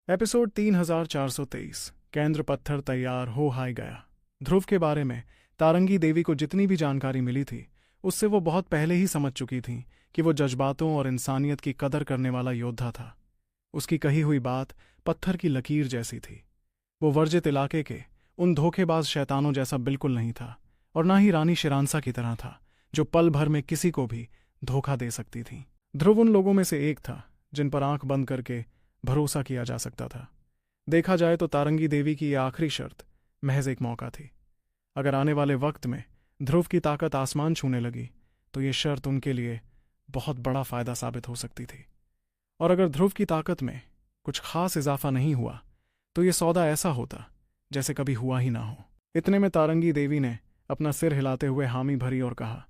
Episode 3423। केंद्र पत्थर तैयार हो हाय गया। ध्रुव के बारे में तारंगी देवी को जितनी भी जानकारी मिली थी उससे वो बहुत पहले ही समझ चुकी थी कि वो जज्बातों और इंसानियत की कदर करने वाला योद्धा था। उसकी कही हुई बात पत्थर की लकीर जैसी थी। वो वर्जित इलाके के उन धोखेबाज शैतानों जैसा बिल्कुल नहीं था और ना ही रानी शिरांसा की तरह था जो पल भर में किसी को भी धोखा दे सकती थी। ध्रुव उन लोगों में से एक था जिन पर आंख बंद करके भरोसा किया जा सकता था। देखा जाए तो तारंगी देवी की यह आखिरी शर्त महज एक मौका थी। अगर आने वाले वक्त में ध्रुव की ताकत आसमान छूने लगी तो ये शर्त उनके लिए बहुत बड़ा फायदा साबित हो सकती थी। और अगर ध्रुव की ताकत में कुछ खास इजाफा नहीं हुआ तो ये सौदा ऐसा होता जैसे कभी हुआ ही ना हो। इतने में तारंगी देवी ने अपना सिर हिलाते हुए हामी भरी और कहा,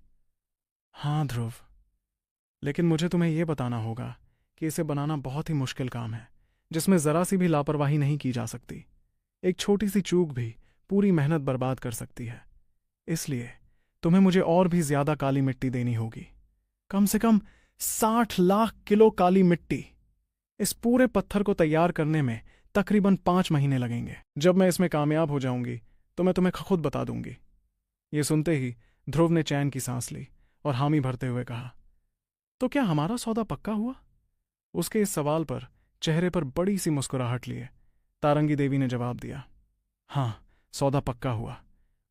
हाँ ध्रुव, लेकिन मुझे तुम्हें यह बताना होगा कि इसे बनाना बहुत ही मुश्किल काम है जिसमें जरा सी भी लापरवाही नहीं की जा सकती। एक छोटी सी चूक भी पूरी मेहनत बर्बाद कर सकती है। इसलिए तुम्हें मुझे और भी ज्यादा काली मिट्टी देनी होगी। कम से कम 60 लाख किलो काली मिट्टी। इस पूरे पत्थर को तैयार करने में तकरीबन 5 महीने लगेंगे। जब मैं इसमें कामयाब हो जाऊंगी तो मैं तुम्हें खुद बता दूंगी। ये सुनते ही ध्रुव ने चैन की सांस ली और हामी भरते हुए कहा, तो क्या हमारा सौदा पक्का हुआ? उसके इस सवाल पर चेहरे पर बड़ी सी मुस्कुराहट लिए तारंगी देवी ने जवाब दिया, हाँ, सौदा पक्का हुआ।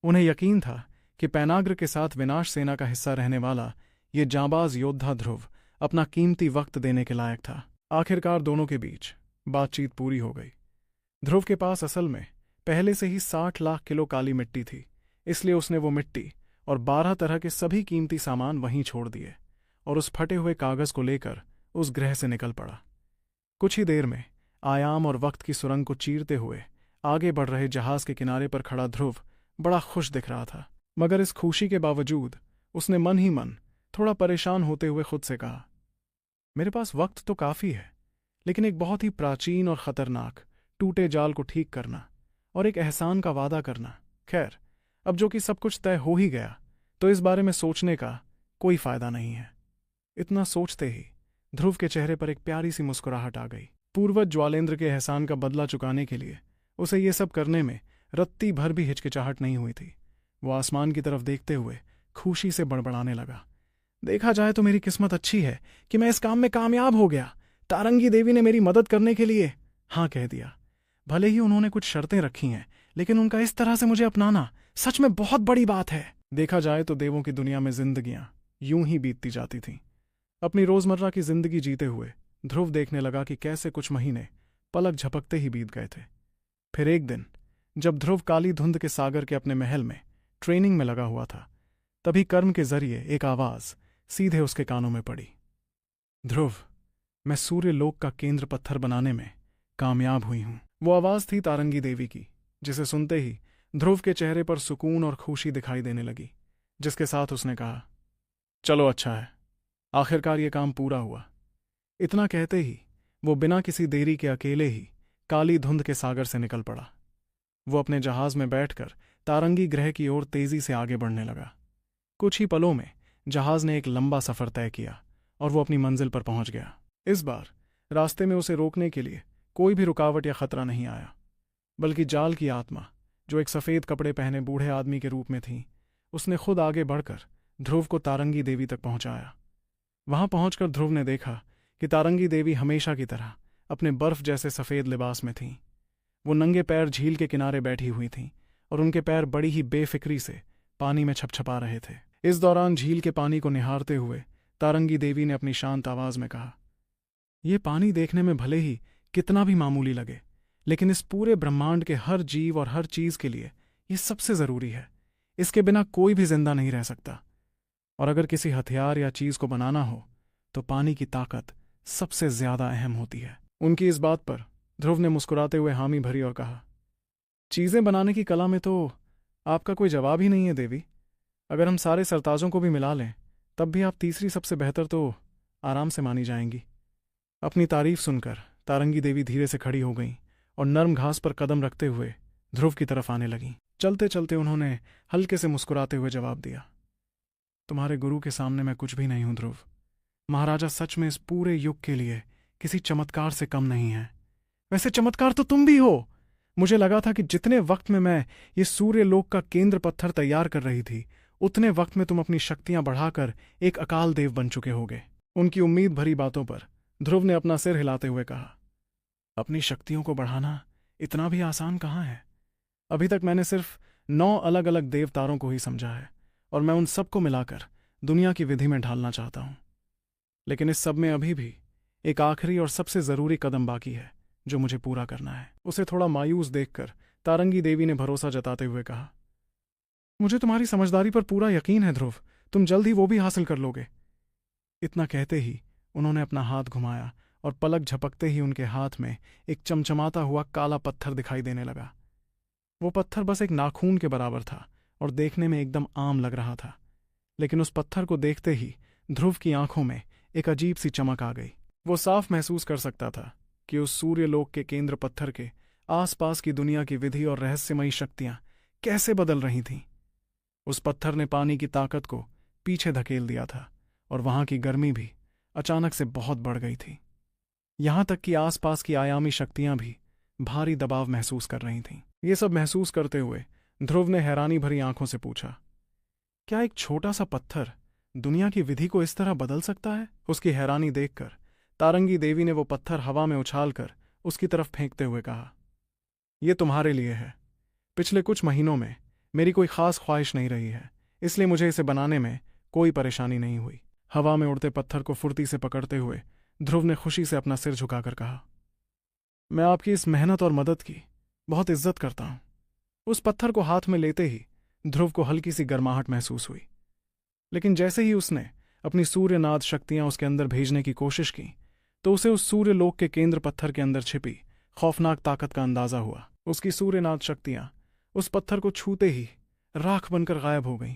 उन्हें यकीन था कि पैनाग्र के साथ विनाश सेना का हिस्सा रहने वाला ये जांबाज योद्धा ध्रुव अपना कीमती वक्त देने के लायक था। आखिरकार दोनों के बीच बातचीत पूरी हो गई। ध्रुव के पास असल में पहले से ही 60 लाख किलो काली मिट्टी थी, इसलिए उसने वो मिट्टी और 12 तरह के सभी कीमती सामान वहीं छोड़ दिए और उस फटे हुए कागज को लेकर उस ग्रह से निकल पड़ा। कुछ ही देर में आयाम और वक्त की सुरंग को चीरते हुए आगे बढ़ रहे जहाज के किनारे पर खड़ा ध्रुव बड़ा खुश दिख रहा था। मगर इस खुशी के बावजूद उसने मन ही मन थोड़ा परेशान होते हुए खुद से कहा, मेरे पास वक्त तो काफी है, लेकिन एक बहुत ही प्राचीन और खतरनाक टूटे जाल को ठीक करना और एक एहसान का वादा करना, खैर अब जो कि सब कुछ तय हो ही गया तो इस बारे में सोचने का कोई फायदा नहीं है। इतना सोचते ही ध्रुव के चेहरे पर एक प्यारी सी मुस्कुराहट आ गई। पूर्वज ज्वालेंद्र के एहसान का बदला चुकाने के लिए उसे ये सब करने में रत्ती भर भी हिचकिचाहट नहीं हुई थी। वो आसमान की तरफ देखते हुए खुशी से बड़बड़ाने लगा, देखा जाए तो मेरी किस्मत अच्छी है कि मैं इस काम में कामयाब हो गया। तारंगी देवी ने मेरी मदद करने के लिए हाँ कह दिया। भले ही उन्होंने कुछ शर्तें रखी हैं, लेकिन उनका इस तरह से मुझे अपनाना सच में बहुत बड़ी बात है। देखा जाए तो देवों की दुनिया में जिंदगियां यूं ही बीतती जाती थीं। अपनी रोजमर्रा की जिंदगी जीते हुए ध्रुव देखने लगा कि कैसे कुछ महीने पलक झपकते ही बीत गए थे। फिर एक दिन जब ध्रुव काली धुंध के सागर के अपने महल में ट्रेनिंग में लगा हुआ था, तभी कर्म के जरिए एक आवाज सीधे उसके कानों में पड़ी, ध्रुव, मैं सूर्य लोक का केंद्र पत्थर बनाने में कामयाब हुई हूं। वो आवाज थी तारंगी देवी की, जिसे सुनते ही ध्रुव के चेहरे पर सुकून और खुशी दिखाई देने लगी, जिसके साथ उसने कहा, चलो अच्छा है, आखिरकार ये काम पूरा हुआ। इतना कहते ही वो बिना किसी देरी के अकेले ही काली धुंध के सागर से निकल पड़ा। वो अपने जहाज में बैठकर तारंगी ग्रह की ओर तेजी से आगे बढ़ने लगा। कुछ ही पलों में जहाज ने एक लंबा सफर तय किया और वो अपनी मंजिल पर पहुंच गया। इस बार रास्ते में उसे रोकने के लिए कोई भी रुकावट या खतरा नहीं आया, बल्कि जाल की आत्मा, जो एक सफेद कपड़े पहने बूढ़े आदमी के रूप में थी, उसने खुद आगे बढ़कर ध्रुव को तारंगी देवी तक पहुंचाया। वहां पहुंचकर ध्रुव ने देखा कि तारंगी देवी हमेशा की तरह अपने बर्फ जैसे सफेद लिबास में थीं। वो नंगे पैर झील के किनारे बैठी हुई थीं और उनके पैर बड़ी ही बेफिक्री से पानी में छपछपा रहे थे। इस दौरान झील के पानी को निहारते हुए तारंगी देवी ने अपनी शांत आवाज में कहा, यह पानी देखने में भले ही कितना भी मामूली लगे, लेकिन इस पूरे ब्रह्मांड के हर जीव और हर चीज के लिए यह सबसे जरूरी है। इसके बिना कोई भी जिंदा नहीं रह सकता। और अगर किसी हथियार या चीज को बनाना हो तो पानी की ताकत सबसे ज्यादा अहम होती है। उनकी इस बात पर ध्रुव ने मुस्कुराते हुए हामी भरी और कहा, चीजें बनाने की कला में तो आपका कोई जवाब ही नहीं है देवी। अगर हम सारे सरताजों को भी मिला लें तब भी आप तीसरी सबसे बेहतर तो आराम से मानी जाएंगी। अपनी तारीफ सुनकर तारंगी देवी धीरे से खड़ी हो गईं और नर्म घास पर कदम रखते हुए ध्रुव की तरफ आने लगीं। चलते चलते उन्होंने हल्के से मुस्कुराते हुए जवाब दिया, तुम्हारे गुरु के सामने मैं कुछ भी नहीं हूं ध्रुव। महाराजा सच में इस पूरे युग के लिए किसी चमत्कार से कम नहीं है। वैसे चमत्कार तो तुम भी हो। मुझे लगा था कि जितने वक्त में मैं ये सूर्य लोक का केंद्र पत्थर तैयार कर रही थी, उतने वक्त में तुम अपनी शक्तियां बढ़ाकर एक अकाल देव बन चुके होगे। उनकी उम्मीद भरी बातों पर ध्रुव ने अपना सिर हिलाते हुए कहा, अपनी शक्तियों को बढ़ाना इतना भी आसान कहाँ है। अभी तक मैंने सिर्फ 9 अलग अलग देवतारों को ही समझा है, और मैं उन सबको मिलाकर दुनिया की विधि में ढालना चाहता हूं। लेकिन इस सब में अभी भी एक आखिरी और सबसे जरूरी कदम बाकी है जो मुझे पूरा करना है। उसे थोड़ा मायूस देखकर तारंगी देवी ने भरोसा जताते हुए कहा, मुझे तुम्हारी समझदारी पर पूरा यकीन है ध्रुव, तुम जल्द ही वो भी हासिल कर लोगे। इतना कहते ही उन्होंने अपना हाथ घुमाया और पलक झपकते ही उनके हाथ में एक चमचमाता हुआ काला पत्थर दिखाई देने लगा। वो पत्थर बस एक नाखून के बराबर था और देखने में एकदम आम लग रहा था, लेकिन उस पत्थर को देखते ही ध्रुव की आंखों में एक अजीब सी चमक आ गई। वो साफ महसूस कर सकता था कि उस सूर्यलोक के केंद्र पत्थर के आसपास की दुनिया की विधि और रहस्यमयी शक्तियां कैसे बदल रही थीं। उस पत्थर ने पानी की ताकत को पीछे धकेल दिया था और वहां की गर्मी भी अचानक से बहुत बढ़ गई थी। यहां तक कि आसपास की आयामी शक्तियां भी भारी दबाव महसूस कर रही थीं। ये सब महसूस करते हुए ध्रुव ने हैरानी भरी आंखों से पूछा, क्या एक छोटा सा पत्थर दुनिया की विधि को इस तरह बदल सकता है? उसकी हैरानी देखकर तारंगी देवी ने वो पत्थर हवा में उछालकर उसकी तरफ फेंकते हुए कहा, यह तुम्हारे लिए है। पिछले कुछ महीनों में मेरी कोई खास ख्वाहिश नहीं रही है, इसलिए मुझे इसे बनाने में कोई परेशानी नहीं हुई। हवा में उड़ते पत्थर को फुर्ती से पकड़ते हुए ध्रुव ने खुशी से अपना सिर झुकाकर कहा, मैं आपकी इस मेहनत और मदद की बहुत इज्जत करता हूं। उस पत्थर को हाथ में लेते ही ध्रुव को हल्की सी गर्माहट महसूस हुई, लेकिन जैसे ही उसने अपनी सूर्यनाद शक्तियां उसके अंदर भेजने की कोशिश की तो उसे उस सूर्यलोक के केंद्र पत्थर के अंदर छिपी खौफनाक ताकत का अंदाजा हुआ। उसकी सूर्यनाद शक्तियां उस पत्थर को छूते ही राख बनकर गायब हो गईं।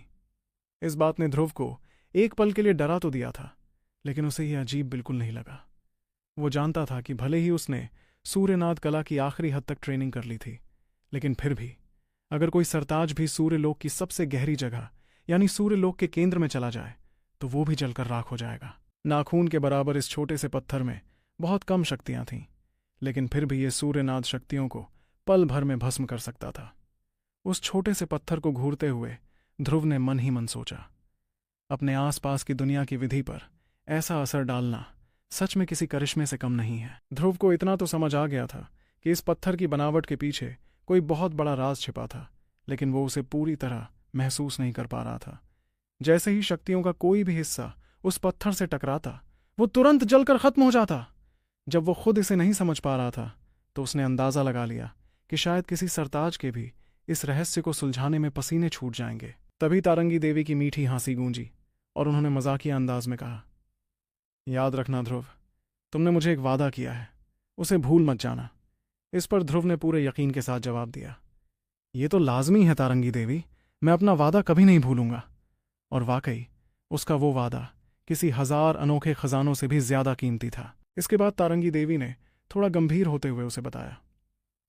इस बात ने ध्रुव को एक पल के लिए डरा तो दिया था, लेकिन उसे यह अजीब बिल्कुल नहीं लगा। वो जानता था कि भले ही उसने सूर्यनाद कला की आखिरी हद तक ट्रेनिंग कर ली थी, लेकिन फिर भी अगर कोई सरताज भी सूर्यलोक की सबसे गहरी जगह यानी सूर्यलोक के केंद्र में चला जाए तो वो भी जलकर राख हो जाएगा। नाखून के बराबर इस छोटे से पत्थर में बहुत कम शक्तियां थीं, लेकिन फिर भी ये सूर्यनाद शक्तियों को पल भर में भस्म कर सकता था। उस छोटे से पत्थर को घूरते हुए ध्रुव ने मन ही मन सोचा, अपने आसपास की दुनिया की विधि पर ऐसा असर डालना सच में किसी करिश्मे से कम नहीं है। ध्रुव को इतना तो समझ आ गया था कि इस पत्थर की बनावट के पीछे कोई बहुत बड़ा राज छिपा था, लेकिन वो उसे पूरी तरह महसूस नहीं कर पा रहा था। जैसे ही शक्तियों का कोई भी हिस्सा उस पत्थर से टकराता, वो तुरंत जलकर खत्म हो जाता। जब वो खुद इसे नहीं समझ पा रहा था तो उसने अंदाजा लगा लिया कि शायद किसी सरताज के भी इस रहस्य को सुलझाने में पसीने छूट जाएंगे। तभी तारंगी देवी की मीठी हंसी गूंजी और उन्होंने मजाकिया अंदाज में कहा, याद रखना ध्रुव, तुमने मुझे एक वादा किया है, उसे भूल मत जाना। इस पर ध्रुव ने पूरे यकीन के साथ जवाब दिया, ये तो लाजमी है तारंगी देवी, मैं अपना वादा कभी नहीं भूलूंगा। और वाकई उसका वो वादा किसी 1000 अनोखे खजानों से भी ज्यादा कीमती था। इसके बाद तारंगी देवी ने थोड़ा गंभीर होते हुए उसे बताया,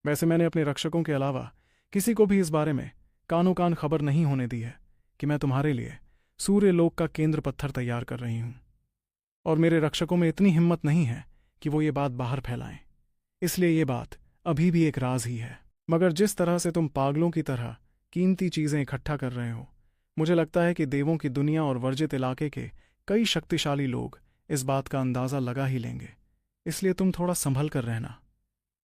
वैसे मैंने अपने रक्षकों के अलावा किसी को भी इस बारे में कानो कान खबर नहीं होने दी है कि मैं तुम्हारे लिए सूर्यलोक का केंद्र पत्थर तैयार कर रही हूं, और मेरे रक्षकों में इतनी हिम्मत नहीं है कि वो ये बात बाहर फैलाएं, इसलिए ये बात अभी भी एक राज ही है। मगर जिस तरह से तुम पागलों की तरह कीमती चीजें इकट्ठा कर रहे हो, मुझे लगता है कि देवों की दुनिया और वर्जित इलाके के कई शक्तिशाली लोग इस बात का अंदाजा लगा ही लेंगे, इसलिए तुम थोड़ा संभल कर रहना।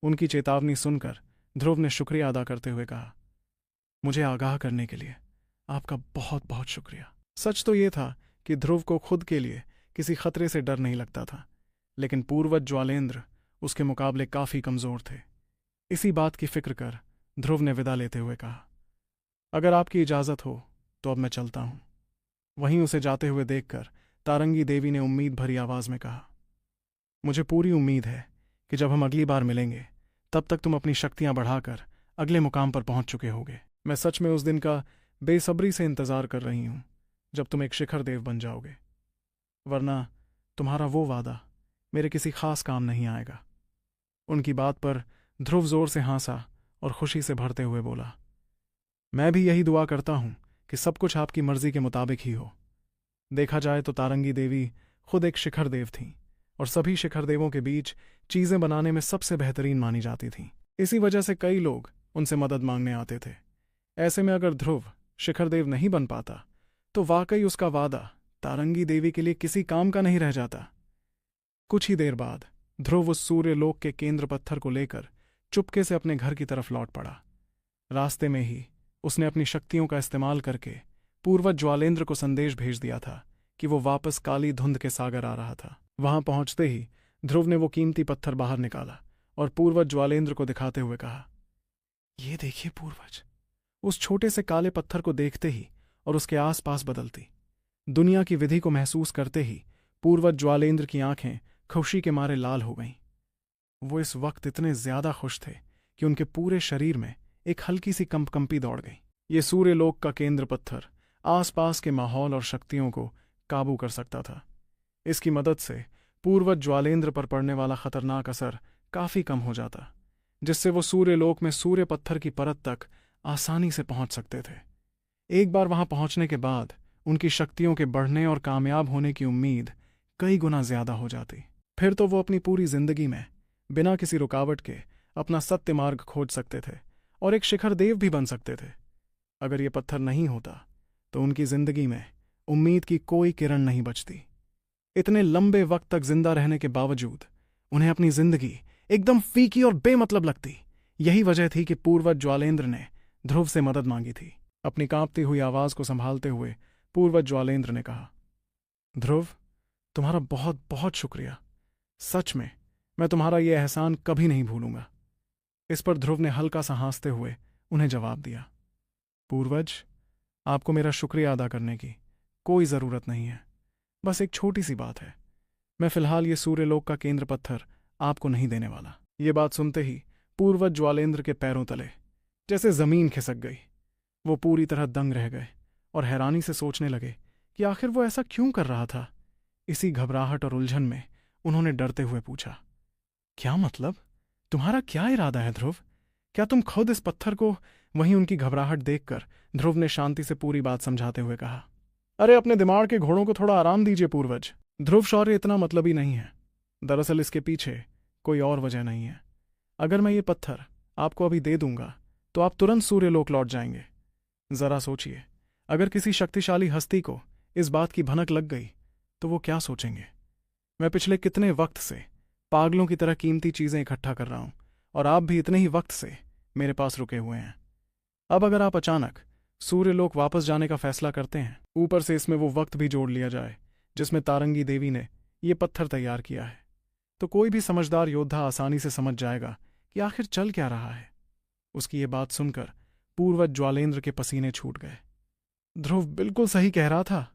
उनकी चेतावनी सुनकर ध्रुव ने शुक्रिया अदा करते हुए कहा, मुझे आगाह करने के लिए आपका बहुत बहुत शुक्रिया। सच तो ये था कि ध्रुव को खुद के लिए किसी खतरे से डर नहीं लगता था, लेकिन पूर्वज ज्वालेंद्र उसके मुकाबले काफी कमजोर थे। इसी बात की फिक्र कर ध्रुव ने विदा लेते हुए कहा, अगर आपकी इजाजत हो तो अब मैं चलता हूं। वहीं उसे जाते हुए देखकर तारंगी देवी ने उम्मीद भरी आवाज में कहा, मुझे पूरी उम्मीद है कि जब हम अगली बार मिलेंगे तब तक तुम अपनी शक्तियां बढ़ाकर अगले मुकाम पर पहुंच चुके होगे। मैं सच में उस दिन का बेसब्री से इंतजार कर रही हूं जब तुम एक शिखर देव बन जाओगे, वरना तुम्हारा वो वादा मेरे किसी खास काम नहीं आएगा। उनकी बात पर ध्रुव जोर से हंसा और खुशी से भरते हुए बोला, मैं भी यही दुआ करता हूं कि सब कुछ आपकी मर्जी के मुताबिक ही हो। देखा जाए तो तारंगी देवी खुद एक शिखर देव थीं और सभी शिखर देवों के बीच चीजें बनाने में सबसे बेहतरीन मानी जाती थीं। इसी वजह से कई लोग उनसे मदद मांगने आते थे। ऐसे में अगर ध्रुव शिखर देव नहीं बन पाता तो वाकई उसका वादा तारंगी देवी के लिए किसी काम का नहीं रह जाता। कुछ ही देर बाद ध्रुव उस सूर्यलोक के केंद्र पत्थर को लेकर चुपके से अपने घर की तरफ लौट पड़ा। रास्ते में ही उसने अपनी शक्तियों का इस्तेमाल करके पूर्वज ज्वालेंद्र को संदेश भेज दिया था कि वो वापस काली धुंध के सागर आ रहा था। वहां पहुंचते ही ध्रुव ने वो कीमती पत्थर बाहर निकाला और पूर्वज ज्वालेंद्र को दिखाते हुए कहा, ये देखिए पूर्वज। उस छोटे से काले पत्थर को देखते ही और उसके आसपास बदलती दुनिया की विधि को महसूस करते ही पूर्वज ज्वालेंद्र की आंखें खुशी के मारे लाल हो गईं। वो इस वक्त इतने ज्यादा खुश थे कि उनके पूरे शरीर में एक हल्की सी कंपकंपी दौड़ गई। ये सूर्यलोक का केंद्र पत्थर आसपास के माहौल और शक्तियों को काबू कर सकता था। इसकी मदद से पूर्वज ज्वालेंद्र पर पड़ने वाला खतरनाक असर काफी कम हो जाता, जिससे वो सूर्यलोक में सूर्य पत्थर की परत तक आसानी से पहुंच सकते थे। एक बार वहां पहुंचने के बाद उनकी शक्तियों के बढ़ने और कामयाब होने की उम्मीद कई गुना ज्यादा हो जाती। फिर तो वो अपनी पूरी जिंदगी में बिना किसी रुकावट के अपना सत्य मार्ग खोज सकते थे और एक शिखर देव भी बन सकते थे। अगर ये पत्थर नहीं होता तो उनकी जिंदगी में उम्मीद की कोई किरण नहीं बचती। इतने लंबे वक्त तक जिंदा रहने के बावजूद उन्हें अपनी जिंदगी एकदम फीकी और बेमतलब लगती। यही वजह थी कि पूर्वज ज्वालेंद्र ने ध्रुव से मदद मांगी थी। अपनी कांपती हुई आवाज को संभालते हुए पूर्वज ज्वालेंद्र ने कहा, ध्रुव, तुम्हारा बहुत बहुत शुक्रिया। सच में मैं तुम्हारा यह एहसान कभी नहीं भूलूंगा। इस पर ध्रुव ने हल्का सा हंसते हुए उन्हें जवाब दिया, पूर्वज, आपको मेरा शुक्रिया अदा करने की कोई जरूरत नहीं है। बस एक छोटी सी बात है, मैं फिलहाल ये सूर्यलोक का केंद्र पत्थर आपको नहीं देने वाला। ये बात सुनते ही पूर्वज ज्वालेंद्र के पैरों तले जैसे जमीन खिसक गई। वो पूरी तरह दंग रह गए और हैरानी से सोचने लगे कि आखिर वो ऐसा क्यों कर रहा था। इसी घबराहट और उलझन में उन्होंने डरते हुए पूछा, क्या मतलब? तुम्हारा क्या इरादा है ध्रुव? क्या तुम खुद इस पत्थर को? वहीं उनकी घबराहट देखकर ध्रुव ने शांति से पूरी बात समझाते हुए कहा, अरे अपने दिमाग के घोड़ों को थोड़ा आराम दीजिए पूर्वज। ध्रुव शौर्य इतना मतलबी नहीं है। दरअसल इसके पीछे कोई और वजह नहीं है। अगर मैं ये पत्थर आपको अभी दे दूंगा तो आप तुरंत सूर्यलोक लौट जाएंगे। जरा सोचिए, अगर किसी शक्तिशाली हस्ती को इस बात की भनक लग गई तो वो क्या सोचेंगे। मैं पिछले कितने वक्त से पागलों की तरह कीमती चीजें इकट्ठा कर रहा हूं और आप भी इतने ही वक्त से मेरे पास रुके हुए हैं। अब अगर आप अचानक सूर्यलोक वापस जाने का फैसला करते हैं, ऊपर से इसमें वो वक्त भी जोड़ लिया जाए जिसमें तारंगी देवी ने ये पत्थर तैयार किया है, तो कोई भी समझदार योद्धा आसानी से समझ जाएगा कि आखिर चल क्या रहा है। उसकी ये बात सुनकर पूर्वज ज्वालेंद्र के पसीने छूट गए। ध्रुव बिल्कुल सही कह रहा था।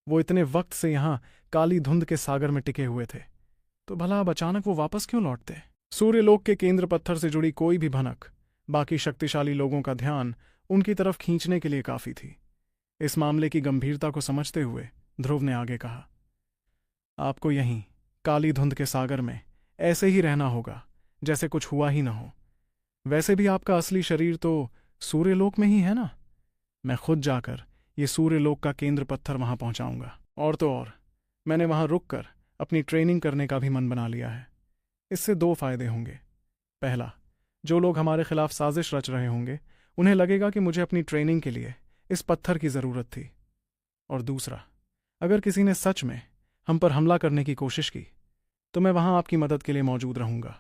वो इतने वक्त से यहां काली धुंध के सागर में टिके हुए थे, तो भला अब अचानक वो वापस क्यों लौटते? सूर्यलोक के केंद्र पत्थर से जुड़ी कोई भी भनक बाकी शक्तिशाली लोगों का ध्यान उनकी तरफ खींचने के लिए काफी थी। इस मामले की गंभीरता को समझते हुए ध्रुव ने आगे कहा, आपको यहीं काली धुंध के सागर में ऐसे ही रहना होगा जैसे कुछ हुआ ही ना हो। वैसे भी आपका असली शरीर तो सूर्यलोक में ही है ना। मैं खुद जाकर ये सूर्यलोक का केंद्र पत्थर वहां पहुंचाऊंगा। और तो और मैंने वहां रुककर अपनी ट्रेनिंग करने का भी मन बना लिया है। इससे दो फायदे होंगे। पहला, जो लोग हमारे खिलाफ साजिश रच रहे होंगे उन्हें लगेगा कि मुझे अपनी ट्रेनिंग के लिए इस पत्थर की जरूरत थी। और दूसरा, अगर किसी ने सच में हम पर हमला करने की कोशिश की तो मैं वहां आपकी मदद के लिए मौजूद रहूंगा।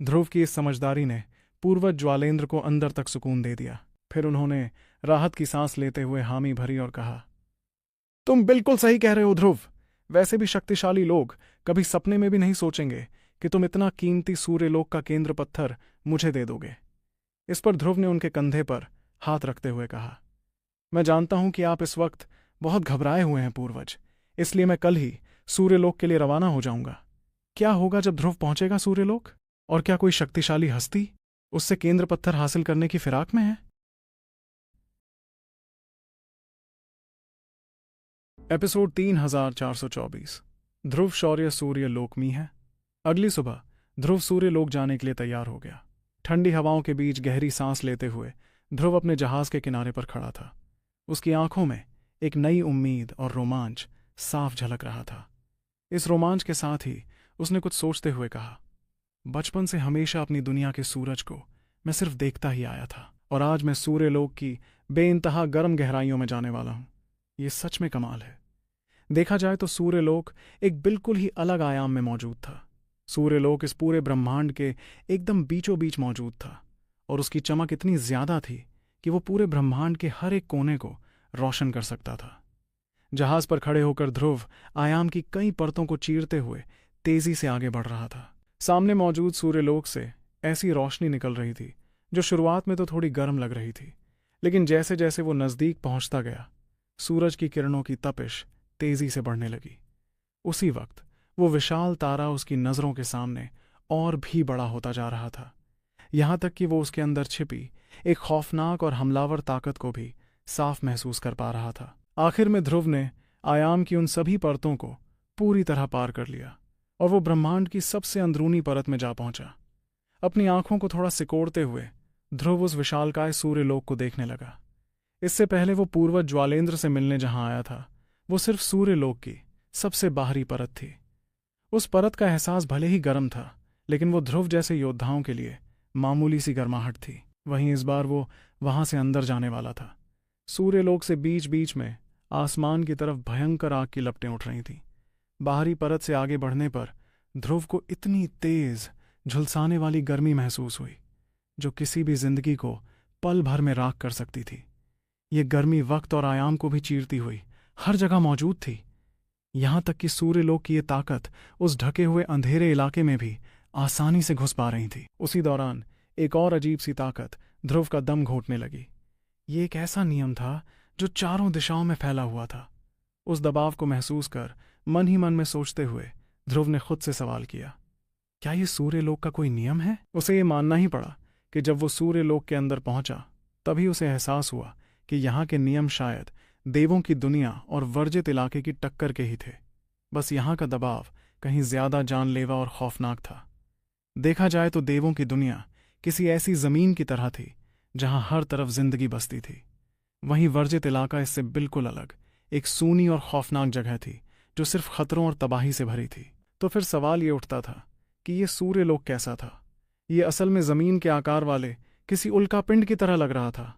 ध्रुव की इस समझदारी ने पूर्वज ज्वालेंद्र को अंदर तक सुकून दे दिया। फिर उन्होंने राहत की सांस लेते हुए हामी भरी और कहा, तुम बिल्कुल सही कह रहे हो ध्रुव। वैसे भी शक्तिशाली लोग कभी सपने में भी नहीं सोचेंगे कि तुम इतना कीमती सूर्यलोक का केंद्र पत्थर मुझे दे दोगे। इस पर ध्रुव ने उनके कंधे पर हाथ रखते हुए कहा, मैं जानता हूं कि आप इस वक्त बहुत घबराए हुए हैं पूर्वज, इसलिए मैं कल ही सूर्यलोक के लिए रवाना हो जाऊंगा। क्या होगा जब ध्रुव पहुंचेगा सूर्यलोक? और क्या कोई शक्तिशाली हस्ती उससे केंद्र पत्थर हासिल करने की फिराक में है? एपिसोड 3424 ध्रुव शौर्य सूर्यलोक में है। अगली सुबह ध्रुव सूर्यलोक जाने के लिए तैयार हो गया। ठंडी हवाओं के बीच गहरी सांस लेते हुए ध्रुव अपने जहाज के किनारे पर खड़ा था। उसकी आंखों में एक नई उम्मीद और रोमांच साफ झलक रहा था। इस रोमांच के साथ ही उसने कुछ सोचते हुए कहा, बचपन से हमेशा अपनी दुनिया के सूरज को मैं सिर्फ देखता ही आया था, और आज मैं सूर्यलोक की बेइंतहा गर्म गहराइयों में जाने वाला हूं। ये सच में कमाल है। देखा जाए तो सूर्यलोक एक बिल्कुल ही अलग आयाम में मौजूद था। सूर्यलोक इस पूरे ब्रह्मांड के एकदम बीचों बीच मौजूद था, और उसकी चमक इतनी ज्यादा थी कि वो पूरे ब्रह्मांड के हर एक कोने को रोशन कर सकता था। जहाज पर खड़े होकर ध्रुव आयाम की कई परतों को चीरते हुए तेजी से आगे बढ़ रहा था। सामने मौजूद सूर्यलोक से ऐसी रोशनी निकल रही थी जो शुरुआत में तो थोड़ी गर्म लग रही थी, लेकिन जैसे जैसे वो नजदीक पहुंचता गया, सूरज की किरणों की तपिश तेजी से बढ़ने लगी। उसी वक्त वो विशाल तारा उसकी नजरों के सामने और भी बड़ा होता जा रहा था, यहां तक कि वो उसके अंदर छिपी एक खौफनाक और हमलावर ताकत को भी साफ महसूस कर पा रहा था। आखिर में ध्रुव ने आयाम की उन सभी परतों को पूरी तरह पार कर लिया और वो ब्रह्मांड की सबसे अंदरूनी परत में जा पहुंचा। अपनी आंखों को थोड़ा सिकोड़ते हुए ध्रुव उस विशालकाय सूर्यलोक को देखने लगा। इससे पहले वो पूर्वज ज्वालेंद्र से मिलने जहां आया था, वो सिर्फ सूर्यलोक की सबसे बाहरी परत थी। उस परत का एहसास भले ही गर्म था, लेकिन वो ध्रुव जैसे योद्धाओं के लिए मामूली सी गर्माहट थी। वहीं इस बार वो वहां से अंदर जाने वाला था। सूर्यलोक से बीच बीच में आसमान की तरफ भयंकर आग की लपटें उठ रही थीं। बाहरी परत से आगे बढ़ने पर ध्रुव को इतनी तेज झुलसाने वाली गर्मी महसूस हुई जो किसी भी जिंदगी को पल भर में राख कर सकती थी। ये गर्मी वक्त और आयाम को भी चीरती हुई हर जगह मौजूद थी, यहां तक कि सूर्यलोक की ये ताकत उस ढके हुए अंधेरे इलाके में भी आसानी से घुस पा रही थी। उसी दौरान एक और अजीब सी ताकत ध्रुव का दम घोंटने लगी। ये एक ऐसा नियम था जो चारों दिशाओं में फैला हुआ था। उस दबाव को महसूस कर मन ही मन में सोचते हुए ध्रुव ने खुद से सवाल किया, क्या ये सूर्यलोक का कोई नियम है? उसे ये मानना ही पड़ा कि जब वो सूर्यलोक के अंदर पहुंचा तभी उसे एहसास हुआ कि यहाँ के नियम शायद देवों की दुनिया और वर्जित इलाके की टक्कर के ही थे। बस यहाँ का दबाव कहीं ज्यादा जानलेवा और खौफनाक था। देखा जाए तो देवों की दुनिया किसी ऐसी जमीन की तरह थी जहां हर तरफ जिंदगी बसती थी। वहीं वर्जित इलाका इससे बिल्कुल अलग एक सूनी और खौफनाक जगह थी जो सिर्फ खतरों और तबाही से भरी थी। तो फिर सवाल ये उठता था कि ये सूर्यलोक कैसा था? ये असल में जमीन के आकार वाले किसी उल्कापिंड की तरह लग रहा था।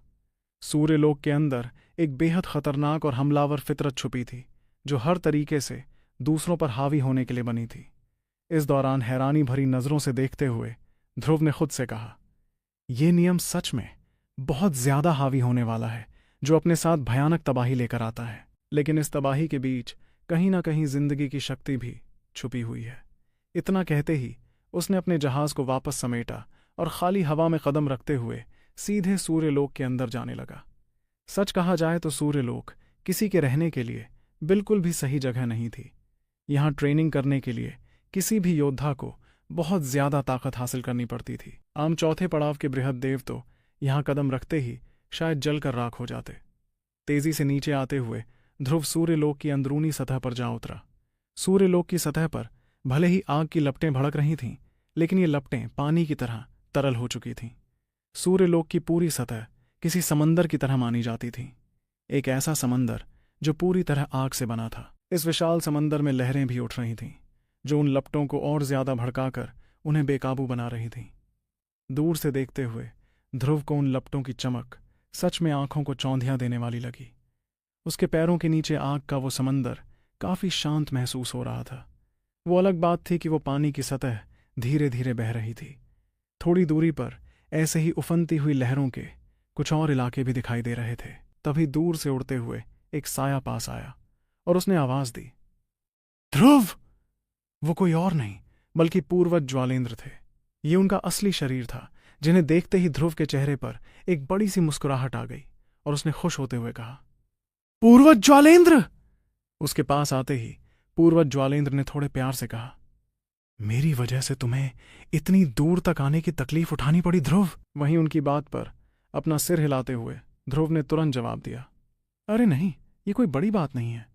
सूर्यलोक के अंदर एक बेहद खतरनाक और हमलावर फितरत छुपी थी जो हर तरीके से दूसरों पर हावी होने के लिए बनी थी। इस दौरान हैरानी भरी नजरों से देखते हुए ध्रुव ने खुद से कहा, यह नियम सच में बहुत ज्यादा हावी होने वाला है जो अपने साथ भयानक तबाही लेकर आता है। लेकिन इस तबाही के बीच कहीं ना कहीं जिंदगी की शक्ति भी छुपी हुई है। इतना कहते ही उसने अपने जहाज को वापस समेटा और खाली हवा में कदम रखते हुए सीधे सूर्यलोक के अंदर जाने लगा। सच कहा जाए तो सूर्यलोक किसी के रहने के लिए बिल्कुल भी सही जगह नहीं थी। यहां ट्रेनिंग करने के लिए किसी भी योद्धा को बहुत ज्यादा ताकत हासिल करनी पड़ती थी। आम चौथे पड़ाव के बृहद देव तो यहां कदम रखते ही शायद जलकर राख हो जाते। तेजी से नीचे आते हुए ध्रुव सूर्यलोक की अंदरूनी सतह पर जा उतरा। सूर्यलोक की सतह पर भले ही आग की लपटें भड़क रही थीं, लेकिन ये लपटें पानी की तरह तरल हो चुकी थीं। सूर्यलोक की पूरी सतह किसी समंदर की तरह मानी जाती थी, एक ऐसा समंदर जो पूरी तरह आग से बना था। इस विशाल समंदर में लहरें भी उठ रही थीं जो उन लपटों को और ज्यादा भड़काकर उन्हें बेकाबू बना रही थीं। दूर से देखते हुए ध्रुव को उन लपटों की चमक सच में आंखों को चौंधियां देने वाली लगी। उसके पैरों के नीचे आग का वो समंदर काफी शांत महसूस हो रहा था। वो अलग बात थी कि वो पानी की सतह धीरे धीरे बह रही थी। थोड़ी दूरी पर ऐसे ही उफनती हुई लहरों के कुछ और इलाके भी दिखाई दे रहे थे। तभी दूर से उड़ते हुए एक साया पास आया और उसने आवाज दी, ध्रुव! वो कोई और नहीं बल्कि पूर्वज ज्वालेंद्र थे। ये उनका असली शरीर था, जिन्हें देखते ही ध्रुव के चेहरे पर एक बड़ी सी मुस्कुराहट आ गई और उसने खुश होते हुए कहा, पूर्वज ज्वालेंद्र! उसके पास आते ही पूर्वज ज्वालेंद्र ने थोड़े प्यार से कहा, मेरी वजह से तुम्हें इतनी दूर तक आने की तकलीफ उठानी पड़ी ध्रुव। वहीं उनकी बात पर अपना सिर हिलाते हुए ध्रुव ने तुरंत जवाब दिया, अरे नहीं, ये कोई बड़ी बात नहीं है।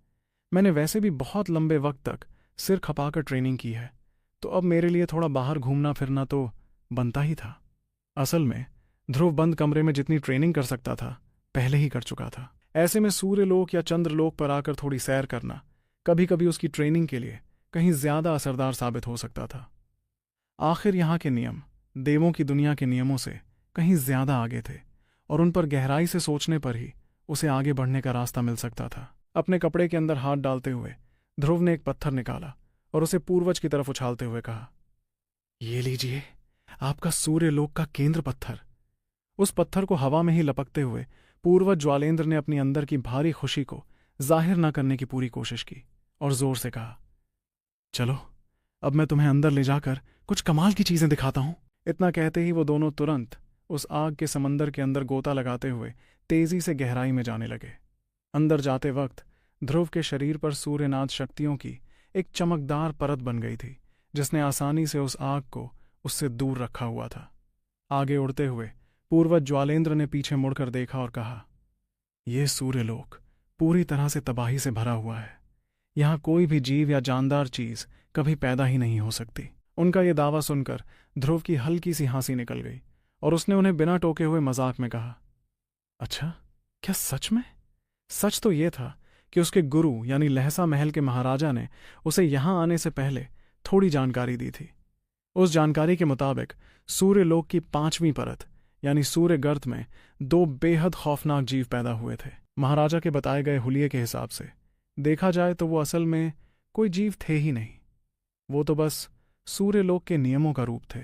मैंने वैसे भी बहुत लंबे वक्त तक सिर खपाकर ट्रेनिंग की है, तो अब मेरे लिए थोड़ा बाहर घूमना फिरना तो बनता ही था। असल में ध्रुव बंद कमरे में जितनी ट्रेनिंग कर सकता था पहले ही कर चुका था। ऐसे में सूर्यलोक या चंद्रलोक पर आकर थोड़ी सैर करना कभी कभी उसकी ट्रेनिंग के लिए कहीं ज्यादा असरदार साबित हो सकता था। आखिर यहाँ के नियम देवों की दुनिया के नियमों से कहीं ज्यादा आगे थे और उन पर गहराई से सोचने पर ही उसे आगे बढ़ने का रास्ता मिल सकता था। अपने कपड़े के अंदर हाथ डालते हुए ध्रुव ने एक पत्थर निकाला और उसे पूर्वज की तरफ उछालते हुए कहा, ये लीजिए आपका सूर्यलोक का केंद्र पत्थर। उस पत्थर को हवा में ही लपकते हुए पूर्वज ज्वालेंद्र ने अपनी अंदर की भारी खुशी को जाहिर न करने की पूरी कोशिश की और जोर से कहा, चलो अब मैं तुम्हें अंदर ले जाकर कुछ कमाल की चीजें दिखाता हूं। इतना कहते ही वो दोनों तुरंत उस आग के समंदर के अंदर गोता लगाते हुए तेजी से गहराई में जाने लगे। अंदर जाते वक्त ध्रुव के शरीर पर सूर्यनाथ शक्तियों की एक चमकदार परत बन गई थी, जिसने आसानी से उस आग को उससे दूर रखा हुआ था। आगे उड़ते हुए पूर्वज ज्वालेंद्र ने पीछे मुड़कर देखा और कहा, यह सूर्यलोक पूरी तरह से तबाही से भरा हुआ है। यहां कोई भी जीव या जानदार चीज कभी पैदा ही नहीं हो सकती। उनका यह दावा सुनकर ध्रुव की हल्की सी हंसी निकल गई और उसने उन्हें बिना टोके हुए मजाक में कहा, अच्छा क्या सच में? सच तो यह था कि उसके गुरु यानी लहसा महल के महाराजा ने उसे यहां आने से पहले थोड़ी जानकारी दी थी। उस जानकारी के मुताबिक सूर्यलोक की 5वीं परत यानी सूर्य गर्त में 2 बेहद खौफनाक जीव पैदा हुए थे। महाराजा के बताए गए हुलिये के हिसाब से देखा जाए तो वो असल में कोई जीव थे ही नहीं। वो तो बस सूर्यलोक के नियमों का रूप थे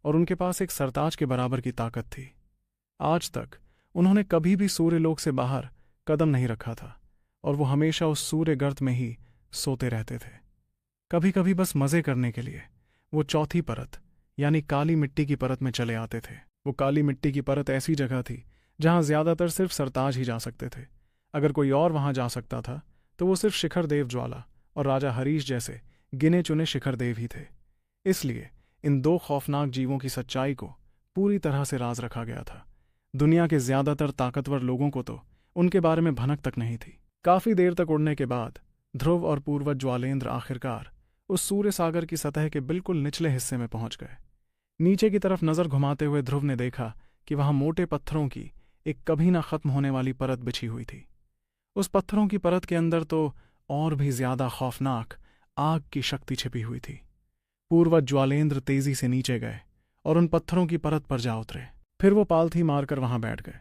और उनके पास एक सरताज के बराबर की ताकत थी। आज तक उन्होंने कभी भी सूर्यलोक से बाहर कदम नहीं रखा था और वो हमेशा उस सूर्य गर्त में ही सोते रहते थे। कभी कभी बस मजे करने के लिए वो 4थी परत यानी काली मिट्टी की परत में चले आते थे। वो काली मिट्टी की परत ऐसी जगह थी जहां ज्यादातर सिर्फ सरताज ही जा सकते थे। अगर कोई और वहां जा सकता था तो वो सिर्फ शिखर देव ज्वाला और राजा हरीश जैसे गिने चुने शिखर देव ही थे। इसलिए इन 2 खौफनाक जीवों की सच्चाई को पूरी तरह से राज रखा गया था। दुनिया के ज्यादातर ताकतवर लोगों को तो उनके बारे में भनक तक नहीं थी। काफी देर तक उड़ने के बाद ध्रुव और पूर्वज ज्वालेंद्र आखिरकार उस सूर्य सागर की सतह के बिल्कुल निचले हिस्से में पहुंच गए। नीचे की तरफ नजर घुमाते हुए ध्रुव ने देखा कि वहां मोटे पत्थरों की एक कभी ना खत्म होने वाली परत बिछी हुई थी। उस पत्थरों की परत के अंदर तो और भी ज्यादा खौफनाक आग की शक्ति छिपी हुई थी। पूर्वज ज्वालेंद्र तेजी से नीचे गए और उन पत्थरों की परत पर जा उतरे। फिर वो पालथी मारकर वहां बैठ गए।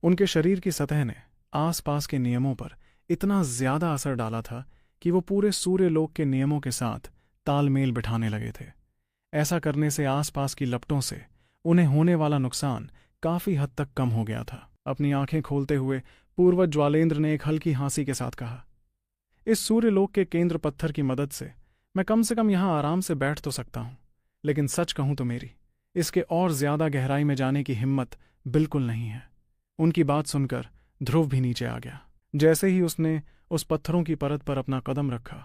उनके शरीर की सतह ने आसपास के नियमों पर इतना ज्यादा असर डाला था कि वो पूरे सूर्यलोक के नियमों के साथ तालमेल बिठाने लगे थे। ऐसा करने से आसपास की लपटों से उन्हें होने वाला नुकसान काफी हद तक कम हो गया था। अपनी आंखें खोलते हुए पूर्वज ज्वालेंद्र ने एक हल्की हंसी के साथ कहा, इस सूर्यलोक के केंद्र पत्थर की मदद से मैं कम से कम यहां आराम से बैठ तो सकता हूं, लेकिन सच कहूं तो मेरी इसके और ज्यादा गहराई में जाने की हिम्मत बिल्कुल नहीं है। उनकी बात सुनकर ध्रुव भी नीचे आ गया। जैसे ही उसने उस पत्थरों की परत पर अपना कदम रखा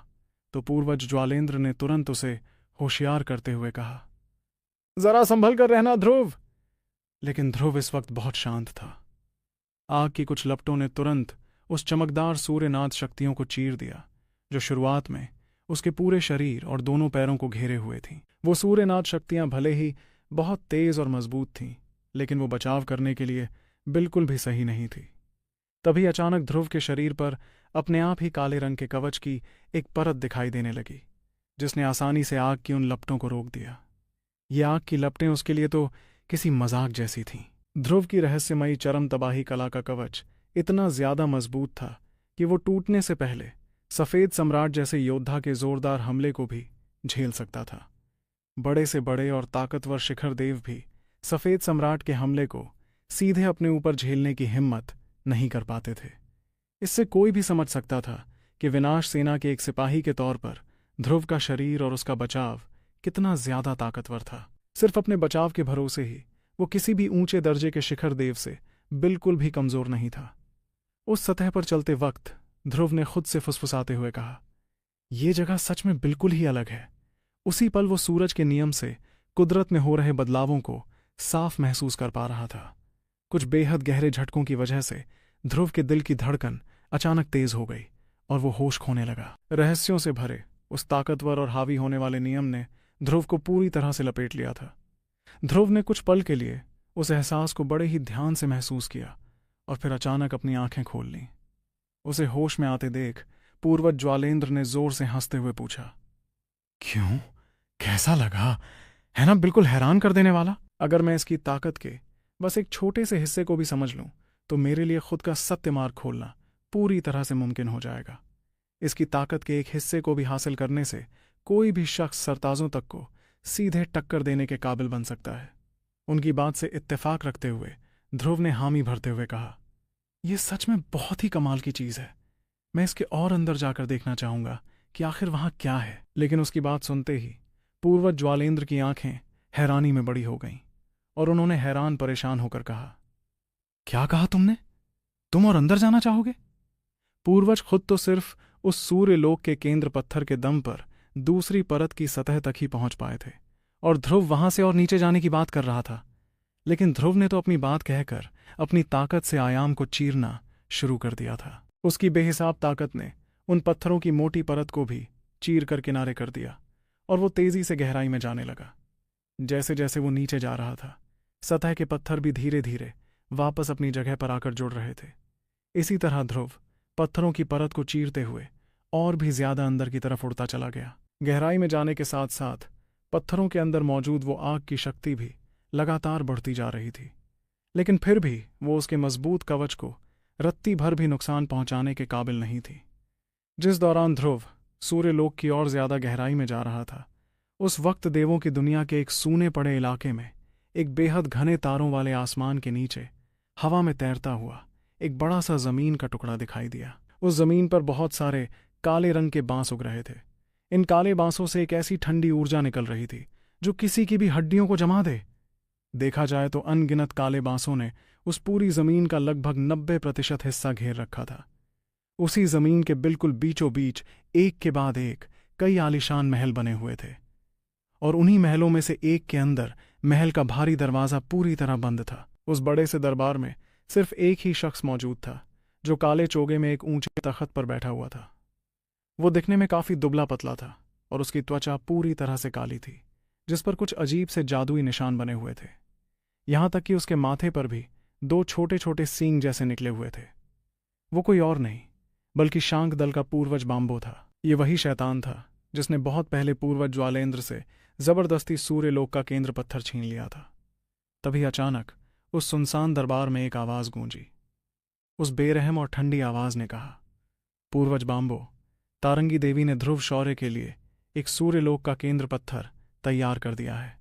तो पूर्वज ज्वालेंद्र ने तुरंत उसे होशियार करते हुए कहा, जरा संभल कर रहना ध्रुव। लेकिन ध्रुव इस वक्त बहुत शांत था। आग की कुछ लपटों ने तुरंत उस चमकदार सूर्यनाथ शक्तियों को चीर दिया जो शुरुआत में उसके पूरे शरीर और दोनों पैरों को घेरे हुए थीं। वो सूर्यनाथ शक्तियां भले ही बहुत तेज और मजबूत थीं, लेकिन वो बचाव करने के लिए बिल्कुल भी सही नहीं थी। तभी अचानक ध्रुव के शरीर पर अपने आप ही काले रंग के कवच की एक परत दिखाई देने लगी, जिसने आसानी से आग की उन लपटों को रोक दिया। ये आग की लपटें उसके लिए तो किसी मजाक जैसी थीं। ध्रुव की रहस्यमयी चरम तबाही कला का कवच इतना ज्यादा मजबूत था कि वो टूटने से पहले सफेद सम्राट जैसे योद्धा के जोरदार हमले को भी झेल सकता था। बड़े से बड़े और ताकतवर शिखर देव भी सफेद सम्राट के हमले को सीधे अपने ऊपर झेलने की हिम्मत नहीं कर पाते थे। इससे कोई भी समझ सकता था कि विनाश सेना के एक सिपाही के तौर पर ध्रुव का शरीर और उसका बचाव कितना ज्यादा ताकतवर था। सिर्फ अपने बचाव के भरोसे ही वो किसी भी ऊंचे दर्जे के शिखर देव से बिल्कुल भी कमजोर नहीं था। उस सतह पर चलते वक्त ध्रुव ने खुद से फुसफुसाते हुए कहा, यह जगह सच में बिल्कुल ही अलग है। उसी पल वो सूरज के नियम से कुदरत में हो रहे बदलावों को साफ महसूस कर पा रहा था। कुछ बेहद गहरे झटकों की वजह से ध्रुव के दिल की धड़कन अचानक तेज हो गई और वो होश खोने लगा। रहस्यों से भरे उस ताकतवर और हावी होने वाले नियम ने ध्रुव को पूरी तरह से लपेट लिया था। ध्रुव ने कुछ पल के लिए उस एहसास को बड़े ही ध्यान से महसूस किया और फिर अचानक अपनी आंखें खोल लीं। उसे होश में आते देख पूर्वज ज्वालेंद्र ने जोर से हंसते हुए पूछा, क्यों? कैसा लगा? है ना, बिल्कुल हैरान कर देने वाला। अगर मैं इसकी ताकत के बस एक छोटे से हिस्से को भी समझ लूं तो मेरे लिए खुद का सत्य मार्ग खोलना पूरी तरह से मुमकिन हो जाएगा। इसकी ताकत के एक हिस्से को भी हासिल करने से कोई भी शख्स सरताजों तक को सीधे टक्कर देने के काबिल बन सकता है। उनकी बात से इत्तेफाक रखते हुए ध्रुव ने हामी भरते हुए कहा, यह सच में बहुत ही कमाल की चीज है। मैं इसके और अंदर जाकर देखना चाहूंगा कि आखिर वहां क्या है। लेकिन उसकी बात सुनते ही पूर्वज ज्वालेंद्र की आंखें हैरानी में बड़ी हो गईं और उन्होंने हैरान परेशान होकर कहा, क्या कहा तुमने? तुम और अंदर जाना चाहोगे? पूर्वज खुद तो सिर्फ उस सूर्य लोक के केंद्र पत्थर के दम पर दूसरी परत की सतह तक ही पहुंच पाए थे और ध्रुव वहां से और नीचे जाने की बात कर रहा था। लेकिन ध्रुव ने तो अपनी बात कहकर अपनी ताकत से आयाम को चीरना शुरू कर दिया था। उसकी बेहिसाब ताकत ने उन पत्थरों की मोटी परत को भी चीर कर किनारे कर दिया और वो तेजी से गहराई में जाने लगा। जैसे जैसे वो नीचे जा रहा था, सतह के पत्थर भी धीरे धीरे वापस अपनी जगह पर आकर जुड़ रहे थे। इसी तरह ध्रुव पत्थरों की परत को चीरते हुए और भी ज्यादा अंदर की तरफ उड़ता चला गया। गहराई में जाने के साथ साथ पत्थरों के अंदर मौजूद वो आग की शक्ति भी लगातार बढ़ती जा रही थी, लेकिन फिर भी वो उसके मजबूत कवच को रत्ती भर भी नुकसान पहुंचाने के काबिल नहीं थी। जिस दौरान ध्रुव सूर्यलोक की ओर ज्यादा गहराई में जा रहा था, उस वक्त देवों की दुनिया के एक सूने पड़े इलाके में एक बेहद घने तारों वाले आसमान के नीचे हवा में तैरता हुआ एक बड़ा सा जमीन का टुकड़ा दिखाई दिया। उस जमीन पर बहुत सारे काले रंग के बांस उग रहे थे। इन काले बांसों से एक ऐसी ठंडी ऊर्जा निकल रही थी जो किसी की भी हड्डियों को जमा दे। देखा जाए तो अनगिनत काले बांसों ने उस पूरी जमीन का लगभग 90% हिस्सा घेर रखा था। उसी जमीन के बिल्कुल बीचों बीच एक के बाद एक कई आलीशान महल बने हुए थे और उन्हीं महलों में से एक के अंदर महल का भारी दरवाजा पूरी तरह बंद था। उस बड़े से दरबार में सिर्फ एक ही शख्स मौजूद था जो काले चोगे में एक ऊंचे तख्त पर बैठा हुआ था। वो दिखने में काफी दुबला पतला था और उसकी त्वचा पूरी तरह से काली थी, जिस पर कुछ अजीब से जादुई निशान बने हुए थे। यहां तक कि उसके माथे पर भी 2 छोटे छोटे सींग जैसे निकले हुए थे। वो कोई और नहीं बल्कि शांक दल का पूर्वज बाम्बो था। ये वही शैतान था जिसने बहुत पहले पूर्वज ज्वालेंद्र से जबरदस्ती सूर्यलोक का केंद्र पत्थर छीन लिया था। तभी अचानक उस सुनसान दरबार में एक आवाज गूंजी। उस बेरहम और ठंडी आवाज ने कहा, पूर्वज बाम्बो, तारंगी देवी ने ध्रुव शौर्य के लिए एक सूर्यलोक का केंद्र पत्थर तैयार कर दिया है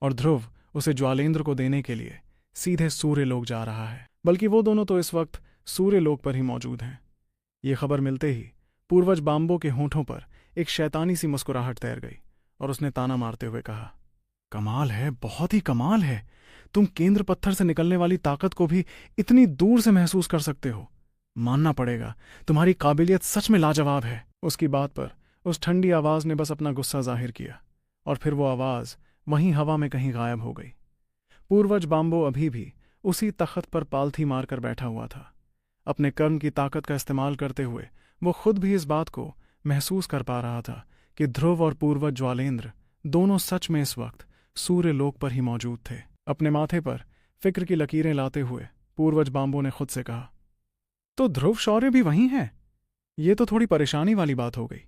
और ध्रुव उसे ज्वालेंद्र को देने के लिए सीधे सूर्यलोक जा रहा है। बल्कि वो दोनों तो इस वक्त सूर्यलोक पर ही मौजूद हैं। ये खबर मिलते ही पूर्वज बाम्बो के होठों पर एक शैतानी सी मुस्कुराहट तैर गई और उसने ताना मारते हुए कहा, कमाल है, बहुत ही कमाल है। तुम केंद्र पत्थर से निकलने वाली ताकत को भी इतनी दूर से महसूस कर सकते हो। मानना पड़ेगा, तुम्हारी काबिलियत सच में लाजवाब है। उसकी बात पर उस ठंडी आवाज ने बस अपना गुस्सा जाहिर किया और फिर वो आवाज वहीं हवा में कहीं गायब हो गई। पूर्वज बाम्बो अभी भी उसी तख्त पर पालथी मारकर बैठा हुआ था। अपने कर्म की ताकत का इस्तेमाल करते हुए वो खुद भी इस बात को महसूस कर पा रहा था कि ध्रुव और पूर्वज ज्वालेंद्र दोनों सच में इस वक्त सूर्यलोक पर ही मौजूद थे। अपने माथे पर फिक्र की लकीरें लाते हुए पूर्वज बाम्बो ने खुद से कहा, तो ध्रुव शौर्य भी वहीं है? ये तो थोड़ी परेशानी वाली बात हो गई।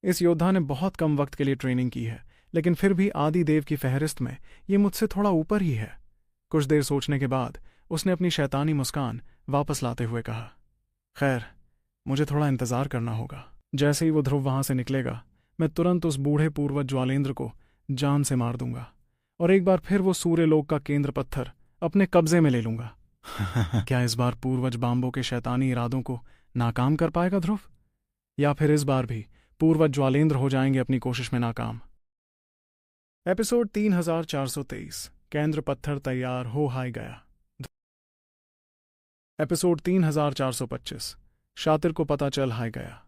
इस योद्धा ने बहुत कम वक्त के लिए ट्रेनिंग की है, लेकिन फिर भी आदि देव की फहरिस्त में ये मुझसे थोड़ा ऊपर ही है। कुछ देर सोचने के बाद उसने अपनी शैतानी मुस्कान वापस लाते हुए कहा, खैर, मुझे थोड़ा इंतजार करना होगा। जैसे ही वो ध्रुव वहां से निकलेगा, मैं तुरंत उस बूढ़े पूर्वज ज्वालेंद्र को जान से मार दूंगा और एक बार फिर वो सूर्यलोक का केंद्र पत्थर अपने कब्जे में ले लूंगा। क्या इस बार पूर्वज बाम्बो के शैतानी इरादों को नाकाम कर पाएगा ध्रुव, या फिर इस बार भी पूर्वज ज्वालेंद्र हो जाएंगे अपनी कोशिश में नाकाम? एपिसोड 3423 केंद्र पत्थर तैयार हो हाय गया। एपिसोड 3425 शातिर को पता चल हाय गया।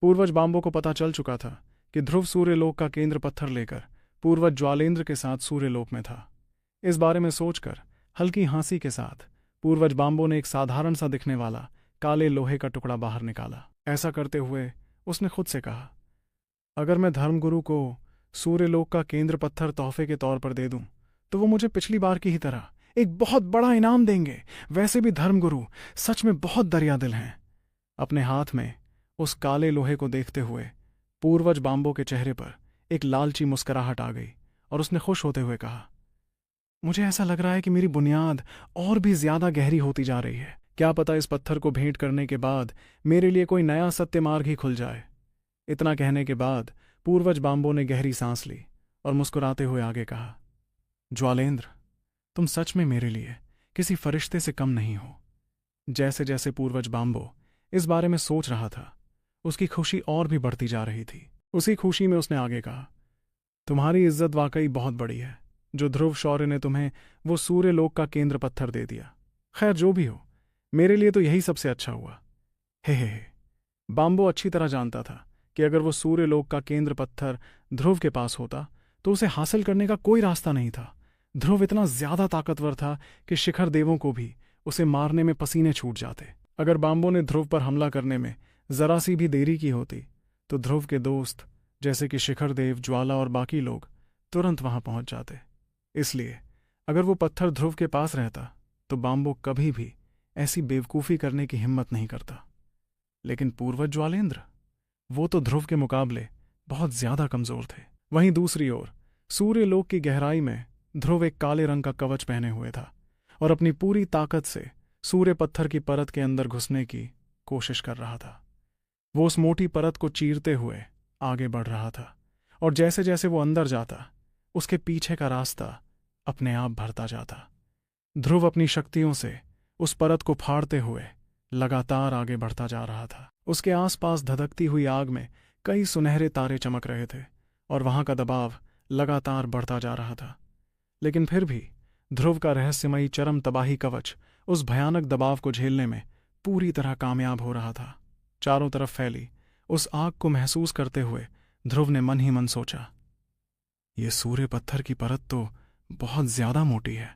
पूर्वज बाम्बो को पता चल चुका था कि ध्रुव सूर्यलोक का केंद्र पत्थर लेकर पूर्वज ज्वालेंद्र के साथ सूर्यलोक में था। इस बारे में सोचकर हल्की हंसी के साथ पूर्वज बाम्बो ने एक साधारण सा दिखने वाला काले लोहे का टुकड़ा बाहर निकाला। ऐसा करते हुए उसने खुद से कहा, अगर मैं धर्मगुरु को सूर्यलोक का केंद्र पत्थर तोहफे के तौर पर दे दूं तो वो मुझे पिछली बार की ही तरह एक बहुत बड़ा इनाम देंगे। वैसे भी धर्मगुरु सच में बहुत दरियादिल हैं। अपने हाथ में उस काले लोहे को देखते हुए पूर्वज बाम्बो के चेहरे पर एक लालची मुस्कुराहट आ गई और उसने खुश होते हुए कहा, मुझे ऐसा लग रहा है कि मेरी बुनियाद और भी ज्यादा गहरी होती जा रही है। क्या पता इस पत्थर को भेंट करने के बाद मेरे लिए कोई नया सत्य मार्ग ही खुल जाए। इतना कहने के बाद पूर्वज बाम्बो ने गहरी सांस ली और मुस्कुराते हुए आगे कहा, ज्वालेंद्र, तुम सच में मेरे लिए किसी फरिश्ते से कम नहीं हो। जैसे जैसे पूर्वज बाम्बो इस बारे में सोच रहा था, उसकी खुशी और भी बढ़ती जा रही थी। उसी खुशी में उसने आगे कहा, तुम्हारी इज्जत वाकई बहुत बड़ी है। जो ध्रुव शौर्य ने तुम्हें वो सूर्य लोक का केंद्र पत्थर दे दिया। खैर जो भी हो, मेरे लिए तो यही सबसे अच्छा हुआ। हे। बाम्बो अच्छी तरह जानता था कि अगर वो सूर्य लोक का केंद्र पत्थर ध्रुव के पास होता तो उसे हासिल करने का कोई रास्ता नहीं था। ध्रुव इतना ज्यादा ताकतवर था कि शिखर देवों को भी उसे मारने में पसीने छूट जाते। अगर बाम्बो ने ध्रुव पर हमला करने में जरा सी भी देरी की होती तो ध्रुव के दोस्त जैसे कि शिखर देव, ज्वाला और बाकी लोग तुरंत वहां पहुंच जाते। इसलिए अगर वो पत्थर ध्रुव के पास रहता तो बाम्बो कभी भी ऐसी बेवकूफ़ी करने की हिम्मत नहीं करता। लेकिन पूर्वज ज्वालेंद्र, वो तो ध्रुव के मुकाबले बहुत ज्यादा कमजोर थे। वहीं दूसरी ओर सूर्यलोक की गहराई में ध्रुव एक काले रंग का कवच पहने हुए था और अपनी पूरी ताकत से सूर्य पत्थर की परत के अंदर घुसने की कोशिश कर रहा था। वो उस मोटी परत को चीरते हुए आगे बढ़ रहा था और जैसे जैसे वो अंदर जाता उसके पीछे का रास्ता अपने आप भरता जाता। ध्रुव अपनी शक्तियों से उस परत को फाड़ते हुए लगातार आगे बढ़ता जा रहा था। उसके आसपास धधकती हुई आग में कई सुनहरे तारे चमक रहे थे और वहां का दबाव लगातार बढ़ता जा रहा था। लेकिन फिर भी ध्रुव का रहस्यमयी चरम तबाही कवच उस भयानक दबाव को झेलने में पूरी तरह कामयाब हो रहा था। चारों तरफ फैली उस आग को महसूस करते हुए ध्रुव ने मन ही मन सोचा, ये सूर्य पत्थर की परत तो बहुत ज्यादा मोटी है।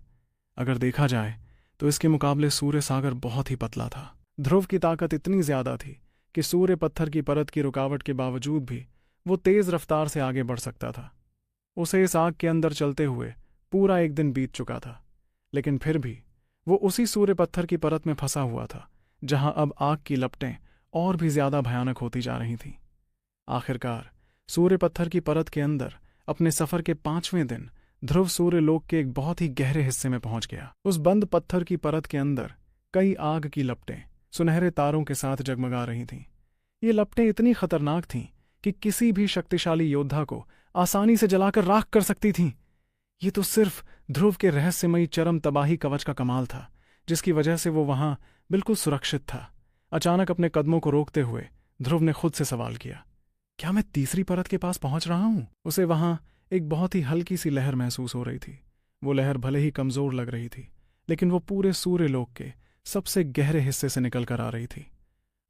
अगर देखा जाए तो इसके मुकाबले सूर्य सागर बहुत ही पतला था। ध्रुव की ताकत इतनी ज्यादा थी कि सूर्य पत्थर की परत की रुकावट के बावजूद भी वो तेज रफ्तार से आगे बढ़ सकता था। उसे इस आग के अंदर चलते हुए पूरा एक दिन बीत चुका था, लेकिन फिर भी वो उसी सूर्य पत्थर की परत में फंसा हुआ था जहां अब आग की लपटें और भी ज्यादा भयानक होती जा रही थीं। आखिरकार सूर्य पत्थर की परत के अंदर अपने सफर के 5वें दिन ध्रुव सूर्य लोक के एक बहुत ही गहरे हिस्से में पहुंच गया। उस बंद पत्थर की परत के अंदर कई आग की लपटें सुनहरे तारों के साथ जगमगा रही थीं। ये लपटें इतनी खतरनाक थीं कि किसी भी शक्तिशाली योद्धा को आसानी से जलाकर राख कर सकती थीं। ये तो सिर्फ ध्रुव के रहस्यमयी चरम तबाही कवच का कमाल था, जिसकी वजह से वो वहां बिल्कुल सुरक्षित था। अचानक अपने कदमों को रोकते हुए ध्रुव ने खुद से सवाल किया, क्या मैं तीसरी परत के पास पहुंच रहा हूं? उसे वहां एक बहुत ही हल्की सी लहर महसूस हो रही थी। वो लहर भले ही कमजोर लग रही थी, लेकिन वो पूरे सूर्यलोक के सबसे गहरे हिस्से से निकल कर आ रही थी।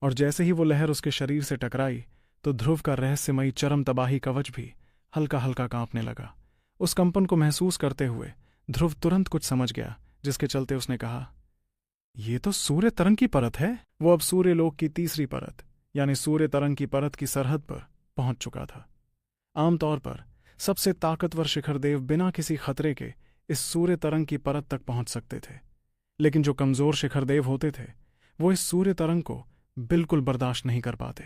और जैसे ही वो लहर उसके शरीर से टकराई तो ध्रुव का रहस्यमयी चरम तबाही कवच भी हल्का हल्का कांपने लगा। उस कंपन को महसूस करते हुए ध्रुव तुरंत कुछ समझ गया, जिसके चलते उसने कहा, ये तो सूर्य तरंग की परत है। वो अब सूर्यलोक की तीसरी परत यानी सूर्य तरंग की परत की सरहद पर पहुंच चुका था। आमतौर पर सबसे ताकतवर शिखर देव बिना किसी खतरे के इस सूर्य तरंग की परत तक पहुंच सकते थे, लेकिन जो कमजोर शिखर देव होते थे वो इस सूर्य तरंग को बिल्कुल बर्दाश्त नहीं कर पाते,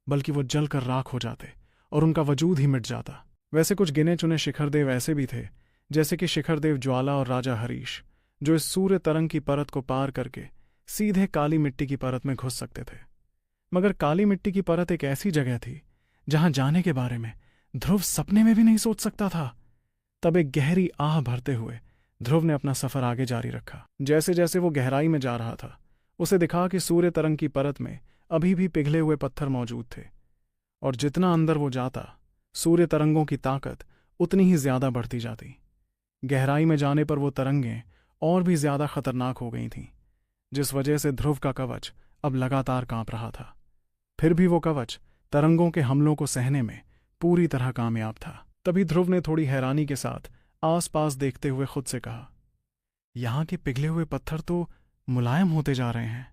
बल्कि वो जलकर राख हो जाते और उनका वजूद ही मिट जाता। वैसे कुछ गिने चुने शिखर देव ऐसे भी थे, जैसे कि शिखर देव ज्वाला और राजा हरीश, जो इस सूर्य तरंग की परत को पार करके सीधे काली मिट्टी की परत में घुस सकते थे। मगर काली मिट्टी की परत एक ऐसी जगह थी जहां जाने के बारे में ध्रुव सपने में भी नहीं सोच सकता था। तब एक गहरी आह भरते हुए ध्रुव ने अपना सफर आगे जारी रखा। जैसे जैसे वो गहराई में जा रहा था, उसे दिखा कि सूर्य तरंग की परत में अभी भी पिघले हुए पत्थर मौजूद थे, और जितना अंदर वो जाता सूर्य तरंगों की ताकत उतनी ही ज्यादा बढ़ती जाती। गहराई में जाने पर वो तरंगें और भी ज्यादा खतरनाक हो गई थीं, जिस वजह से ध्रुव का कवच अब लगातार कांप रहा था। फिर भी वो कवच तरंगों के हमलों को सहने में पूरी तरह कामयाब था। तभी ध्रुव ने थोड़ी हैरानी के साथ आसपास देखते हुए खुद से कहा, यहां के पिघले हुए पत्थर तो मुलायम होते जा रहे हैं।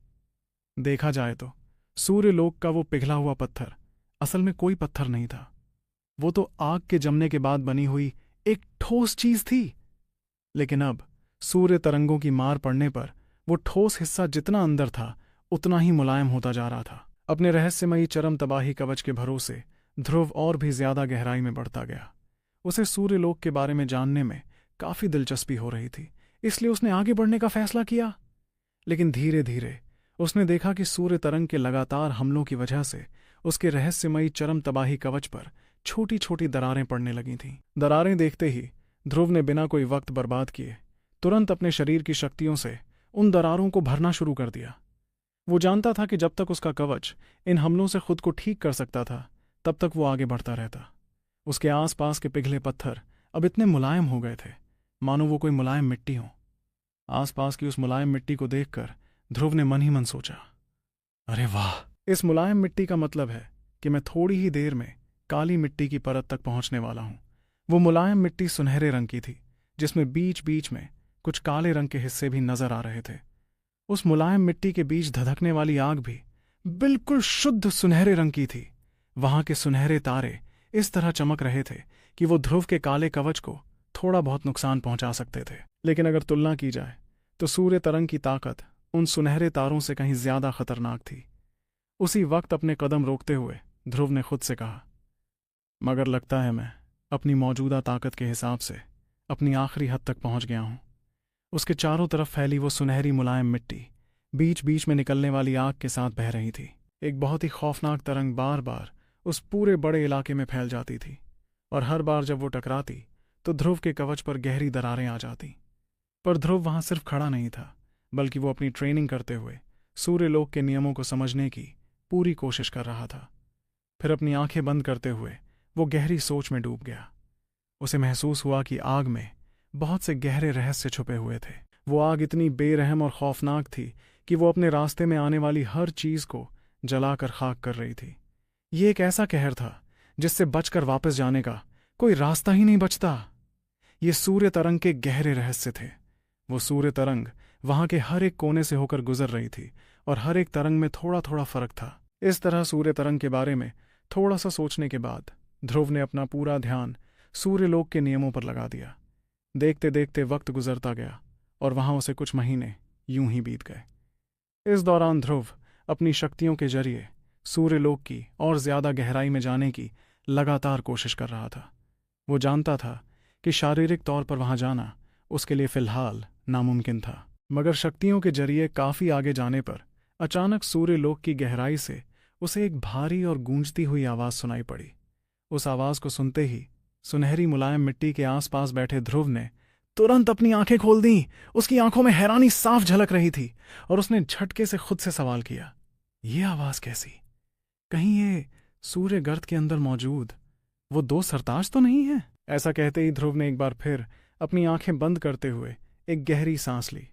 देखा जाए तो सूर्यलोक का वो पिघला हुआ पत्थर असल में कोई पत्थर नहीं था, वो तो आग के जमने के बाद बनी हुई एक ठोस चीज थी। लेकिन अब सूर्य तरंगों की मार पड़ने पर वो ठोस हिस्सा जितना अंदर था उतना ही मुलायम होता जा रहा था। अपने रहस्यमयी चरम तबाही कवच के भरोसे ध्रुव और भी ज्यादा गहराई में बढ़ता गया। उसे सूर्यलोक के बारे में जानने में काफी दिलचस्पी हो रही थी, इसलिए उसने आगे बढ़ने का फैसला किया। लेकिन धीरे धीरे उसने देखा कि सूर्य तरंग के लगातार हमलों की वजह से उसके रहस्यमयी चरम तबाही कवच पर छोटी छोटी दरारें पड़ने लगी थीं। दरारें देखते ही ध्रुव ने बिना कोई वक्त बर्बाद किए तुरंत अपने शरीर की शक्तियों से उन दरारों को भरना शुरू कर दिया। वो जानता था कि जब तक उसका कवच इन हमलों से खुद को ठीक कर सकता था, तब तक वो आगे बढ़ता रहता। उसके आसपास के पिघले पत्थर अब इतने मुलायम हो गए थे, मानो वो कोई मुलायम मिट्टी हो। आसपास की उस मुलायम मिट्टी को देखकर ध्रुव ने मन ही मन सोचा, अरे वाह, इस मुलायम मिट्टी का मतलब है कि मैं थोड़ी ही देर में काली मिट्टी की परत तक पहुंचने वाला हूं। वो मुलायम मिट्टी सुनहरे रंग की थी, जिसमें बीच बीच में कुछ काले रंग के हिस्से भी नजर आ रहे थे। उस मुलायम मिट्टी के बीच धधकने वाली आग भी बिल्कुल शुद्ध सुनहरे रंग की थी। वहां के सुनहरे तारे इस तरह चमक रहे थे कि वो ध्रुव के काले कवच को थोड़ा बहुत नुकसान पहुंचा सकते थे। लेकिन अगर तुलना की जाए तो सूर्य तरंग की ताकत उन सुनहरे तारों से कहीं ज्यादा खतरनाक थी। उसी वक्त अपने कदम रोकते हुए ध्रुव ने खुद से कहा, मगर लगता है मैं अपनी मौजूदा ताकत के हिसाब से अपनी आखिरी हद तक पहुंच गया हूं। उसके चारों तरफ फैली वो सुनहरी मुलायम मिट्टी बीच बीच में निकलने वाली आग के साथ बह रही थी। एक बहुत ही खौफनाक तरंग बार बार उस पूरे बड़े इलाके में फैल जाती थी, और हर बार जब वो टकराती तो ध्रुव के कवच पर गहरी दरारें आ जाती। पर ध्रुव वहां सिर्फ खड़ा नहीं था, बल्कि वो अपनी ट्रेनिंग करते हुए सूर्यलोक के नियमों को समझने की पूरी कोशिश कर रहा था। फिर अपनी आंखें बंद करते हुए वो गहरी सोच में डूब गया। उसे महसूस हुआ कि आग में बहुत से गहरे रहस्य छुपे हुए थे। वो आग इतनी बेरहम और खौफनाक थी कि वो अपने रास्ते में आने वाली हर चीज को जलाकर खाक कर रही थी। ये एक ऐसा कहर था जिससे बचकर वापस जाने का कोई रास्ता ही नहीं बचता। ये सूर्य तरंग के गहरे रहस्य थे। वो सूर्य तरंग वहां के हर एक कोने से होकर गुजर रही थी, और हर एक तरंग में थोड़ा थोड़ा फर्क था। इस तरह सूर्य तरंग के बारे में थोड़ा सा सोचने के बाद ध्रुव ने अपना पूरा ध्यान सूर्यलोक के नियमों पर लगा दिया। देखते देखते वक्त गुजरता गया, और वहां उसे कुछ महीने यूं ही बीत गए। इस दौरान ध्रुव अपनी शक्तियों के जरिए सूर्यलोक की और ज्यादा गहराई में जाने की लगातार कोशिश कर रहा था। वो जानता था कि शारीरिक तौर पर वहां जाना उसके लिए फिलहाल नामुमकिन था, मगर शक्तियों के जरिए काफी आगे जाने पर अचानक सूर्यलोक की गहराई से उसे एक भारी और गूंजती हुई आवाज सुनाई पड़ी। उस आवाज को सुनते ही सुनहरी मुलायम मिट्टी के आसपास बैठे ध्रुव ने तुरंत अपनी आंखें खोल दी। उसकी आंखों में हैरानी साफ झलक रही थी, और उसने झटके से खुद से सवाल किया, ये आवाज कैसी? कहीं ये सूर्य गर्त के अंदर मौजूद वो दो सरताज तो नहीं है? ऐसा कहते ही ध्रुव ने एक बार फिर अपनी आंखें बंद करते हुए एक गहरी सांस ली।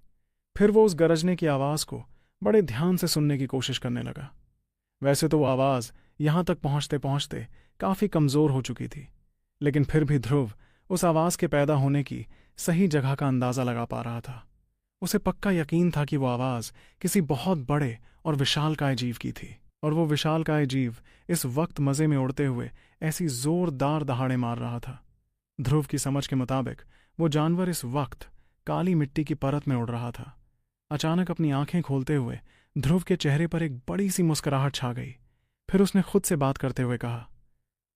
फिर वो उस गरजने की आवाज को बड़े ध्यान से सुनने की कोशिश करने लगा। वैसे तो वो आवाज यहां तक पहुंचते पहुंचते काफी कमजोर हो चुकी थी, लेकिन फिर भी ध्रुव उस आवाज के पैदा होने की सही जगह का अंदाजा लगा पा रहा था। उसे पक्का यकीन था कि वो आवाज किसी बहुत बड़े और विशालकाय जीव की थी, और वो विशालकाय जीव इस वक्त मजे में उड़ते हुए ऐसी जोरदार दहाड़े मार रहा था। ध्रुव की समझ के मुताबिक वो जानवर इस वक्त काली मिट्टी की परत में उड़ रहा था। अचानक अपनी आंखें खोलते हुए ध्रुव के चेहरे पर एक बड़ी सी मुस्कुराहट छा गई। फिर उसने खुद से बात करते हुए कहा,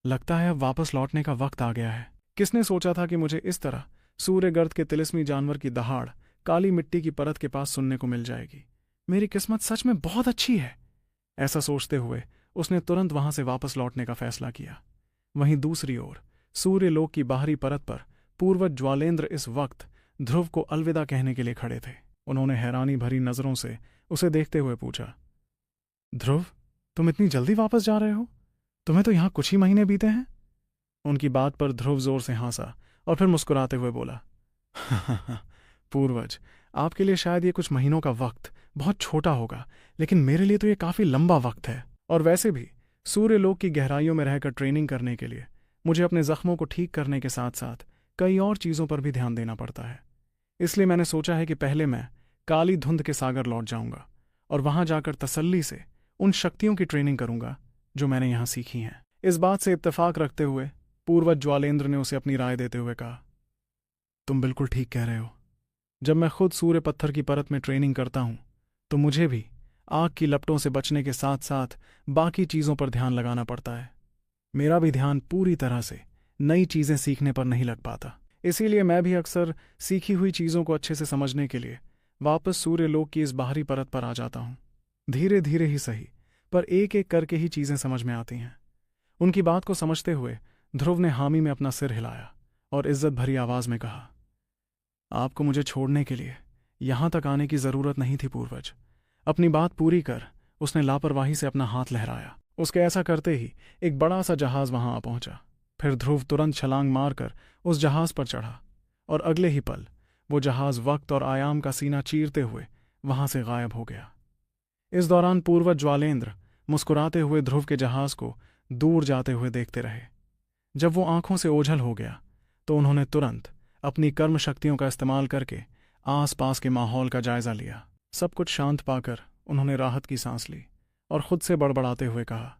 लगता है अब वापस लौटने का वक्त आ गया है। किसने सोचा था कि मुझे इस तरह सूर्यगर्त के तिलिस्मी जानवर की दहाड़ काली मिट्टी की परत के पास सुनने को मिल जाएगी। मेरी किस्मत सच में बहुत अच्छी है। ऐसा सोचते हुए उसने तुरंत वहां से वापस लौटने का फैसला किया। वहीं दूसरी ओर सूर्यलोक की बाहरी परत पर पूर्वज ज्वालेंद्र इस वक्त ध्रुव को अलविदा कहने के लिए खड़े थे। उन्होंने हैरानी भरी नजरों से उसे देखते हुए पूछा, ध्रुव, तुम इतनी जल्दी वापस जा रहे हो? तुम्हें तो यहां कुछ ही महीने बीते हैं। उनकी बात पर ध्रुव जोर से हंसा और फिर मुस्कुराते हुए बोला, पूर्वज, आपके लिए शायद ये कुछ महीनों का वक्त बहुत छोटा होगा, लेकिन मेरे लिए तो ये काफी लंबा वक्त है। और वैसे भी सूर्यलोक की गहराइयों में रहकर ट्रेनिंग करने के लिए मुझे अपने जख्मों को ठीक करने के साथ साथ कई और चीजों पर भी ध्यान देना पड़ता है। इसलिए मैंने सोचा है कि पहले मैं काली धुंध के सागर लौट जाऊंगा और वहां जाकर तसल्ली से उन शक्तियों की ट्रेनिंग करूंगा जो मैंने यहां सीखी हैं। इस बात से इत्तेफाक रखते हुए पूर्वज ज्वालेंद्र ने उसे अपनी राय देते हुए कहा, तुम बिल्कुल ठीक कह रहे हो। जब मैं खुद सूर्य पत्थर की परत में ट्रेनिंग करता हूं तो मुझे भी आग की लपटों से बचने के साथ साथ बाकी चीजों पर ध्यान लगाना पड़ता है। मेरा भी ध्यान पूरी तरह से नई चीज़ें सीखने पर नहीं लग पाता। इसीलिए मैं भी अक्सर सीखी हुई चीज़ों को अच्छे से समझने के लिए वापस सूर्यलोक की इस बाहरी परत पर आ जाता हूँ। धीरे धीरे ही सही, पर एक एक करके ही चीज़ें समझ में आती हैं। उनकी बात को समझते हुए ध्रुव ने हामी में अपना सिर हिलाया और इज्जत भरी आवाज में कहा, आपको मुझे छोड़ने के लिए यहां तक आने की जरूरत नहीं थी पूर्वज। अपनी बात पूरी कर उसने लापरवाही से अपना हाथ लहराया। उसके ऐसा करते ही एक बड़ा सा जहाज वहां आ पहुंचा। फिर ध्रुव तुरंत छलांग मारकर उस जहाज पर चढ़ा और अगले ही पल वो जहाज वक्त और आयाम का सीना चीरते हुए वहां से गायब हो गया। इस दौरान पूर्वज ज्वालेंद्र मुस्कुराते हुए ध्रुव के जहाज को दूर जाते हुए देखते रहे। जब वो आंखों से ओझल हो गया तो उन्होंने तुरंत अपनी कर्म शक्तियों का इस्तेमाल करके आसपास के माहौल का जायजा लिया। सब कुछ शांत पाकर उन्होंने राहत की सांस ली और खुद से बड़बड़ाते हुए कहा,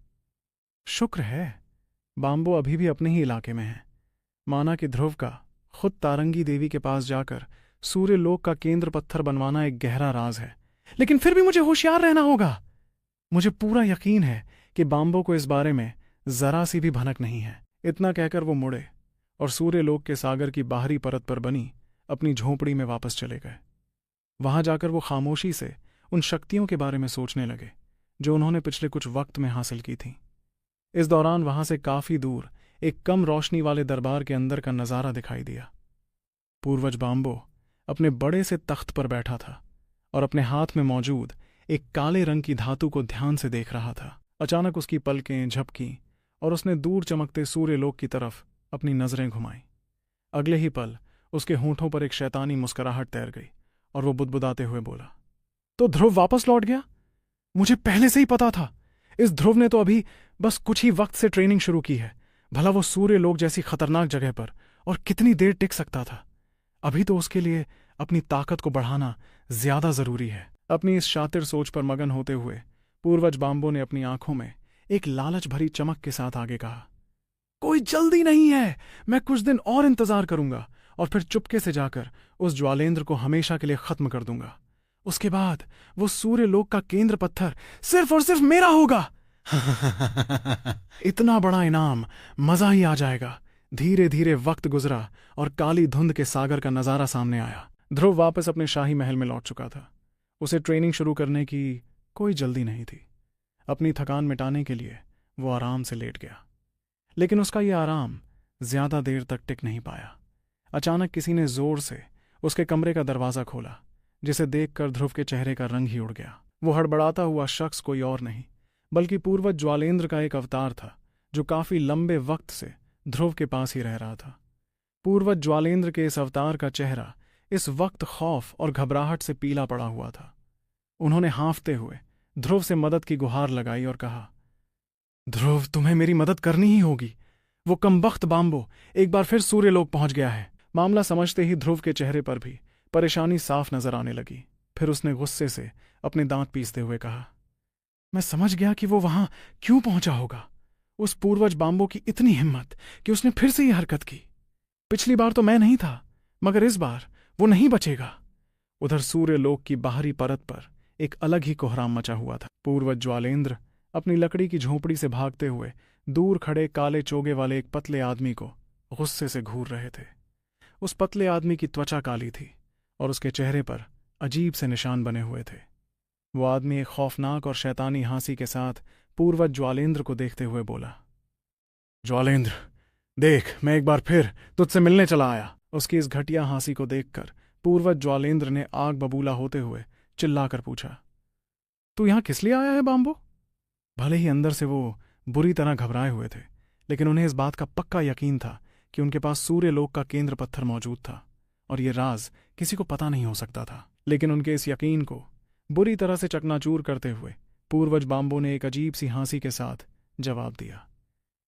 शुक्र है बाम्बो अभी भी अपने ही इलाके में है। माना कि ध्रुव का खुद तारंगी देवी के पास जाकर सूर्यलोक का केंद्र पत्थर बनवाना एक गहरा राज है, लेकिन फिर भी मुझे होशियार रहना होगा। मुझे पूरा यकीन है कि बाम्बो को इस बारे में जरा सी भी भनक नहीं है। इतना कहकर वो मुड़े और सूर्यलोक के सागर की बाहरी परत पर बनी अपनी झोंपड़ी में वापस चले गए। वहां जाकर वो खामोशी से उन शक्तियों के बारे में सोचने लगे जो उन्होंने पिछले कुछ वक्त में हासिल की थीं। इस दौरान वहां से काफी दूर एक कम रोशनी वाले दरबार के अंदर का नजारा दिखाई दिया। पूर्वज बाम्बो अपने बड़े से तख्त पर बैठा था और अपने हाथ में मौजूद एक काले रंग की धातु को ध्यान से देख रहा था। अचानक उसकी पलकें झपकीं और उसने दूर चमकते सूर्यलोक की तरफ अपनी नजरें घुमाईं। अगले ही पल उसके होंठों पर एक शैतानी मुस्कुराहट तैर गई और वो बुदबुदाते हुए बोला, तो ध्रुव वापस लौट गया? मुझे पहले से ही पता था। इस ध्रुव ने तो अभी बस कुछ ही वक्त से ट्रेनिंग शुरू की है। भला वो सूर्यलोक जैसी खतरनाक जगह पर और कितनी देर टिक सकता था? अभी तो उसके लिए अपनी ताकत को बढ़ाना ज्यादा जरूरी है। अपनी इस शातिर सोच पर मगन होते हुए पूर्वज बाम्बो ने अपनी आंखों में एक लालच भरी चमक के साथ आगे कहा, कोई जल्दी नहीं है। मैं कुछ दिन और इंतजार करूंगा और फिर चुपके से जाकर उस ज्वालेंद्र को हमेशा के लिए खत्म कर दूंगा। उसके बाद वो सूर्यलोक का केंद्र पत्थर सिर्फ और सिर्फ मेरा होगा। इतना बड़ा इनाम, मजा ही आ जाएगा। धीरे धीरे वक्त गुजरा और काली धुंध के सागर का नजारा सामने आया। ध्रुव वापस अपने शाही महल में लौट चुका था। उसे ट्रेनिंग शुरू करने की कोई जल्दी नहीं थी। अपनी थकान मिटाने के लिए वो आराम से लेट गया, लेकिन उसका यह आराम ज्यादा देर तक टिक नहीं पाया। अचानक किसी ने जोर से उसके कमरे का दरवाजा खोला, जिसे देखकर ध्रुव के चेहरे का रंग ही उड़ गया। वो हड़बड़ाता हुआ शख्स कोई और नहीं बल्कि पूर्वज ज्वालेंद्र का एक अवतार था, जो काफी लंबे वक्त से ध्रुव के पास ही रह रहा था। पूर्वज ज्वालेंद्र के इस अवतार का चेहरा इस वक्त खौफ और घबराहट से पीला पड़ा हुआ था। उन्होंने हाँफते हुए ध्रुव से मदद की गुहार लगाई और कहा, ध्रुव, तुम्हें मेरी मदद करनी ही होगी। वो कमबख्त बाम्बो एक बार फिर सूर्यलोक पहुंच गया है। मामला समझते ही ध्रुव के चेहरे पर भी परेशानी साफ नजर आने लगी। फिर उसने गुस्से से अपने दांत पीसते हुए कहा, मैं समझ गया कि वो वहां क्यों पहुंचा होगा। उस पूर्वज बाम्बो की इतनी हिम्मत कि उसने फिर से ये हरकत की। पिछली बार तो मैं नहीं था, मगर इस बार वो नहीं बचेगा। उधर सूर्यलोक की बाहरी परत पर एक अलग ही कोहराम मचा हुआ था। पूर्वज ज्वालेंद्र अपनी लकड़ी की झोंपड़ी से भागते हुए दूर खड़े काले चोगे वाले एक पतले आदमी को गुस्से से घूर रहे थे। उस पतले आदमी की त्वचा काली थी और उसके चेहरे पर अजीब से निशान बने हुए थे। वो आदमी एक खौफनाक और शैतानी हंसी के साथ पूर्वज ज्वालेंद्र को देखते हुए बोला, ज्वालेंद्र, देख, मैं एक बार फिर तुझसे मिलने चला आया। उसकी इस घटिया हंसी को देखकर पूर्वज ज्वालेंद्र ने आग बबूला होते हुए चिल्लाकर पूछा, तू यहां किस लिए आया है बाम्बो? भले ही अंदर से वो बुरी तरह घबराए हुए थे, लेकिन उन्हें इस बात का पक्का यकीन था कि उनके पास सूर्यलोक का केंद्र पत्थर मौजूद था और ये राज किसी को पता नहीं हो सकता था। लेकिन उनके इस यकीन को बुरी तरह से चकनाचूर करते हुए पूर्वज बाम्बो ने एक अजीब सी हंसी के साथ जवाब दिया,